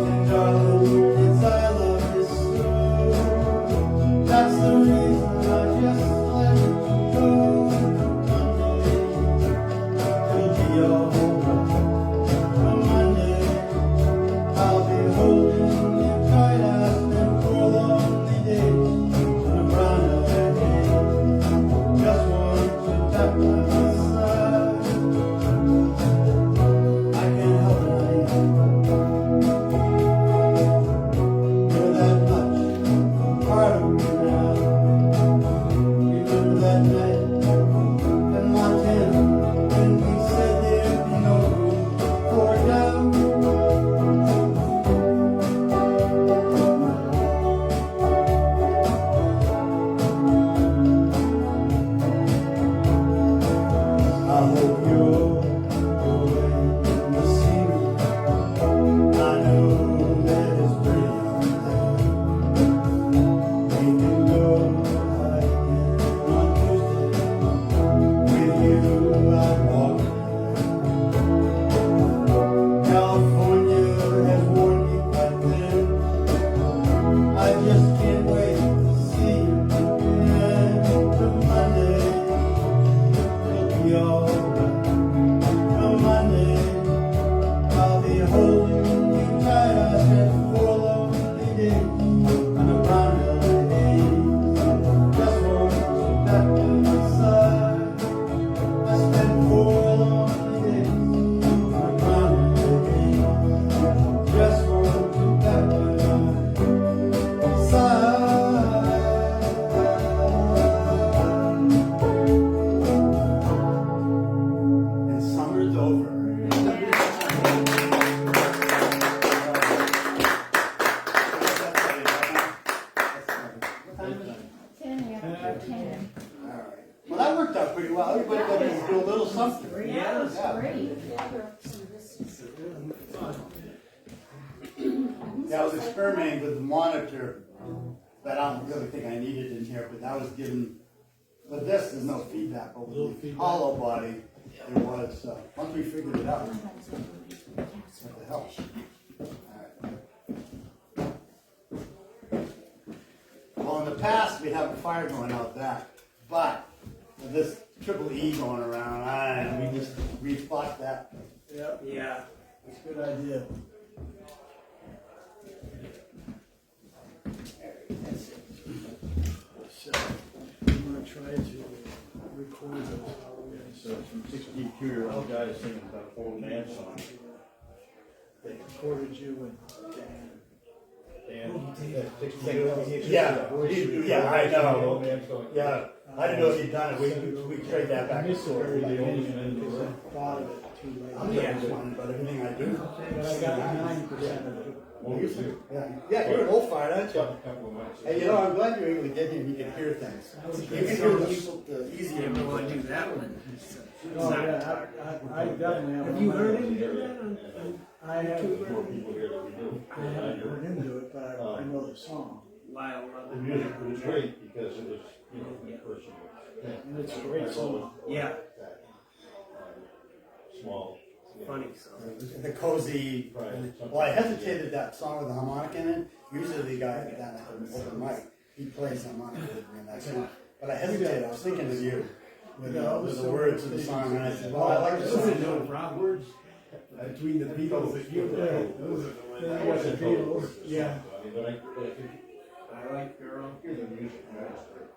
And darling, it's I love you so. That's the reason I just let you go. Monday, it'll be alright. On Monday, I'll be holding you tight. I've been for a lonely day and a brown eyed day. Just want you back by my side. I can't help it, honey. You're that much part of me now. Remember that night in Montana when we said there'd be no room for doubt. I hope you're enjoying the scenery. I know that it's pretty out there. We can go hiking on Tuesday. With you, I'd walk there. California has worn me quite thin. I just can't wait to see you again. On Monday, it'll be alright. On Monday, I'll be holding you tight. I spent 4 lonely days on a brown haze. Just want you back by my side. I spent 4 lonely days on a brown haze. Just want you back by my side. And summer's over. Well, that worked out pretty well. Everybody got to do a little something. Yeah, it was great. Yeah, I was experimenting with the monitor that I don't really think I needed in here, but that was given But this, there's no feedback over the hollow body. There was, once we figured it out. What the hell? Well, in the past, we have a fire going out back, but with this triple E going around, we just reflect that. Yep, Yeah. that's a good idea. So, I'm gonna try to record those. So some 62-year-old guy singing about an old man song. They recorded you and Dan. And Yeah, I know. Yeah, I didn't know if he'd done it. We trade that back. I missed it Very very the old beginning man because was I thought of it too late. I'm Yeah. just one, but everything I do. But I got 9% of it. Yeah, you're an old fire, aren't you? a couple of months. Hey, you know, I'm glad you're able to get here and you can hear things. You can hear the easier. You want to do that one? Oh, yeah, I definitely have. Have you heard him do that? I have. More people here than we do. I haven't heard him do it, but I know the song. Lyle The Rutherford. music was great because it was, personal. And it's a great song. Yeah. Small. Funny song. The cozy. Well, I hesitated that song with the harmonica in it. Usually the guy down at the open mic, he plays harmonica with me in that song. But I hesitated. I was thinking of you with the words of the song, and I said, "Well, I like the Those are song." no Rob words between the Beatles and you. Those are the ones. That was the Beatles. Yeah. But I think I like Girl. hear the music.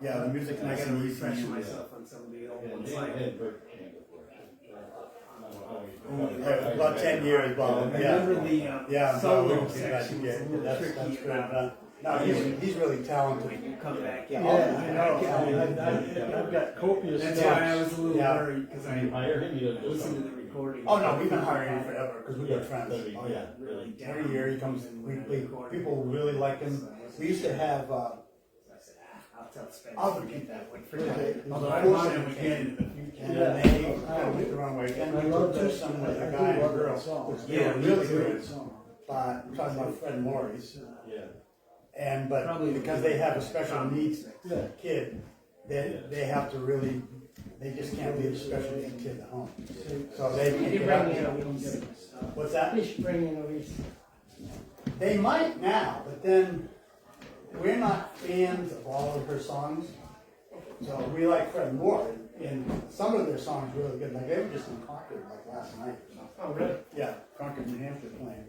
Yeah, the music I nice gotta and refresh easy. myself on some of the old And ones. they Like, had Bert came before. I don't know how he- About 10 years, Bob. I Yeah. remember the Yeah, solo no, section was a little that's tricky good. about No, he's really talented. when you come back. Yeah, I know. I've got copious That's why I notes. was a little Yeah. worried because You I hire him, he does this listened to song. the recording. Oh no, we've been hiring him forever because we're good friends. That'd be Oh yeah. Really down. Every year he comes weekly. People really like him. We used to have I said, I'll tell Spencer other to get people. that one for you. Although I wanted him again in the future. And then they kind of went the wrong way. Then I we love took this some song. with I a do guy and a love girl. that song. They were really It's a good. great song. But I'm talking about Fred and Lori's. Yeah. But Probably because they have a special needs Yeah. kid, they have to really, they just can't leave a special needs kid at home. So they can't You get bring out. in a Elise. What's that? You should bring in Elise. They might now, but then we're not fans of all of her songs. So we like Fred more, and some of their songs are really good. Like they were just in Concord like last night or something. Oh, really? Yeah, Concord, New Hampshire playing.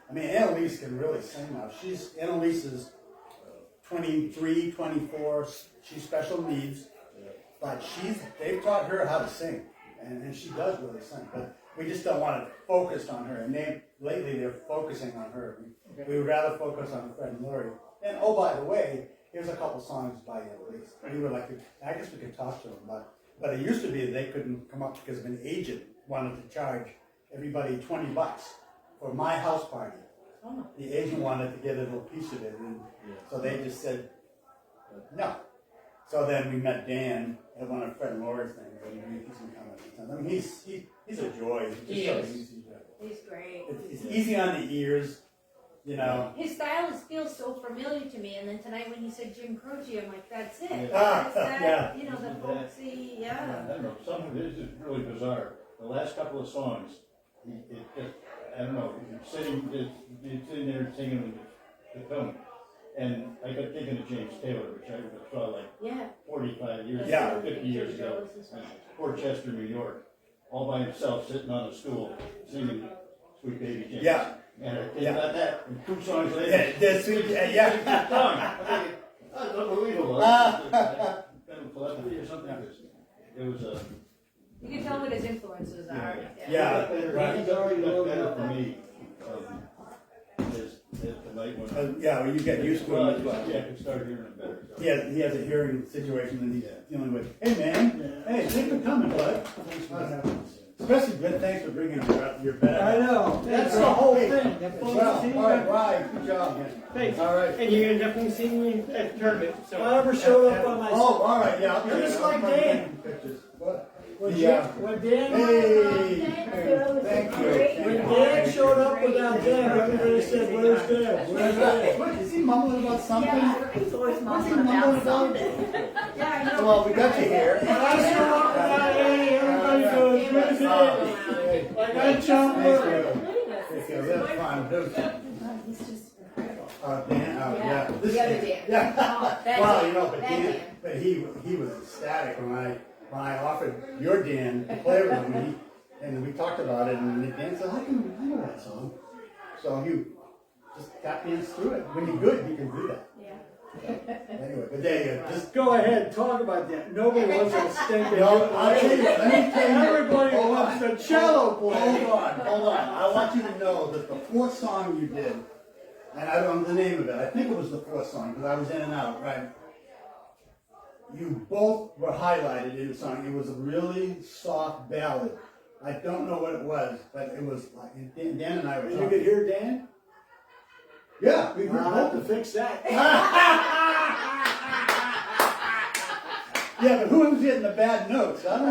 I mean, Annalise can really sing now. Annalise is 23, 24. She's special needs, but they've taught her how to sing, and she does really sing. But we just don't want to focus on her. And lately they're focusing on her. We would rather focus on Fred and Lori. And oh, by the way, here's a couple songs by Annalise. We would like to. I guess we could talk to them, but it used to be that they couldn't come up because an agent wanted to charge everybody $20 for my house party. The agent wanted to get a little piece of it, and so they just said no. So then we met Dan at one of Fred and Laura's things, and he's been coming. I mean, he's a joy. He so is. easy. He's great. It's easy on the ears, you know. His style feels so familiar to me, and then tonight when he said Jim Croce, I'm like, that's it. Yeah. That's that, Yeah. you know, the folksy, I yeah. don't know, some of this is really bizarre. The last couple of songs, I don't know, you're sitting there singing the tone. And I got thinking of James Taylor, which I saw like Yeah. 45 years Yeah. ago, 50 years ago, in Portchester, New York, all by himself, sitting on a stool, singing Sweet Baby James. Yeah. And I think about that, and 2 songs later, Yeah, that's sweet. Yeah. song. I'm thinking, oh, it's unbelievable. Kind of telepathy or something. It was You can tell what his influences are. Yeah. He's already got better for me. As the night went on. Yeah, well, you get used to Well, him as well. yeah, I can start hearing it better. So. He has a hearing situation that he's dealing with. Hey, man. Hey, thanks for coming, bud. Especially good. Thanks for bringing your bed. I know, that's the whole thing. Well, all right, good job, man. Thanks. All right. And you're definitely seeing me at the tournament. If So I ever showed up on my. Oh, all right, yeah. You're just I'll like bring Dan. pictures. What? When Yeah. when Dan, Thank you. when Dan showed up without Dan, everybody said, "Where's Dan? Where's Dan?" What, is he mumbling about something? He's always What's he mumbling mumbling about about? something. Yeah, I know. Well, we got you here. When I show up without hey, everybody goes, "Where's Dan?" Like I jump Thank over. you. Thank you. That's fine. He's just incredible. Dan, yeah. The other Dan. Yeah. Oh, that Well, Dan. you know, but That Dan, Dan. but he was ecstatic when I offered your Dan to play with me, and we talked about it, and Dan said, I know that song. So you just tap dance through it. When you're good, you can do that. Yeah. Anyway, but there you go. Just go ahead, talk about that. Nobody wants to stinking. No, I'll tell you, let me tell you. Everybody Hold wants on. the cello player. Hold on. I want you to know that the fourth song you did, and I don't know the name of it, I think it was the fourth song, because I was in and out, right? You both were highlighted in the song. It was a really soft ballad. I don't know what it was, but it was like, Dan and I were You talking. could hear Dan? Yeah, we heard I'll have both to of fix that. Yeah, but who was getting the bad notes? I don't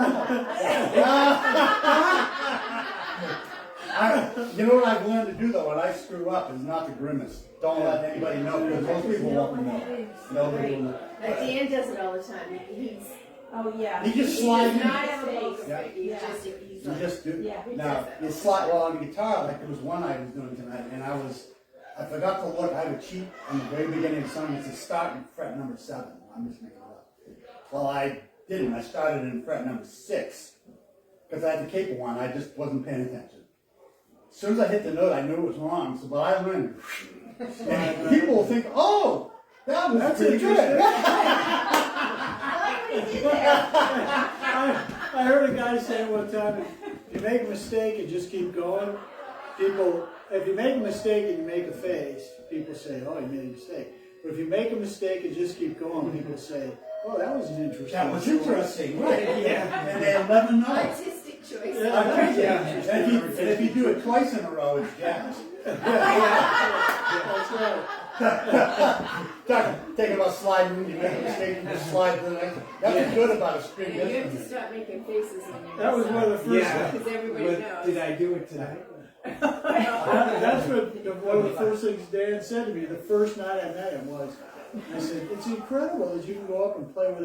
know. You know what I've learned to do though, when I screw up, is not to grimace. Don't let anybody know, because most people won't know. Nobody will know. Dan does it all the time. He's, oh yeah. He just He slides does in. not have a poker Yeah. face. He's You like, just do. Yeah, he Now, does that. you slide, well, on the guitar, like there was one I was doing tonight, and I forgot to look, I had a cheat on the very beginning of the song. It's a start in fret number 7. I'm just making it up. Well, I didn't. I started in fret number 6, because I had the capo one. I just wasn't paying attention. As soon as I hit the note, I knew it was wrong, so but I learned. And people will think, oh, that was pretty good. I like what he did there. I heard a guy say one time, if you make a mistake and just keep going, people, if you make a mistake and you make a face, people say, oh, you made a mistake. But if you make a mistake and just keep going, people say, oh, that was an interesting That was story." interesting, right? Yeah. And they'll never know. Artistic choice. And if you do it twice in a row, it's jazz. That's right. Talking about sliding, you make a mistake, you just slide to the next. That's what's good about a string You have to instrument. start making faces when you That was one of the first because everybody knows. Did I do it tonight? That's what one of the first things Dan said to me the first night I met him was, I said, it's incredible that you can go up and play with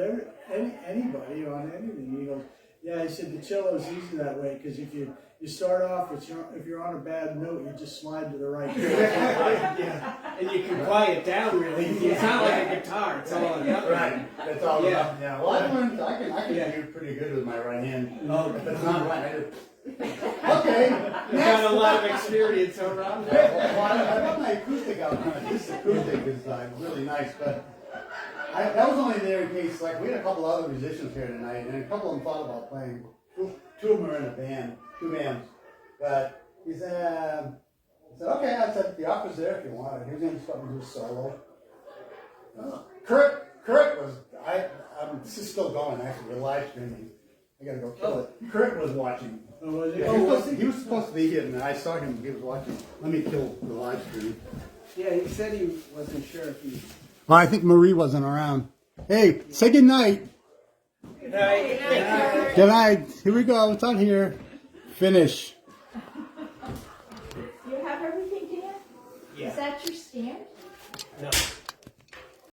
anybody on anything. He goes, yeah, he said, the cello is easy that way, because if you start off, if you're on a bad note, you just slide to the right. Yeah. And you can quiet down really. It's not like a guitar, it's all on the other. Right, that's all Yeah. about, yeah. Well, I learned, I can Yeah. do pretty good with my right hand. Oh. If it's not right, I just, okay. You've got a lot of experience around Well, I got my acoustic out tonight. This acoustic is really nice, but that was only there in case, like, we had a couple other musicians here tonight, and a couple of them thought about playing. Two of them are in a band, 2 bands. But he said, okay, I said, the offer's there if you want it. He was going to start and do a solo. Kurt was, this is still going, actually, we're live streaming. I gotta go kill it. Kurt was watching. Oh, was it? Yeah, he was supposed to be here, and I saw him, he was watching. Let me kill the live stream. Yeah, he said he wasn't sure if he... Well, I think Marie wasn't around. Hey, say good night. Good night. Good night. Here we go. It's on here. Finish. You have everything, Dan? Yeah. Is that your stand? No.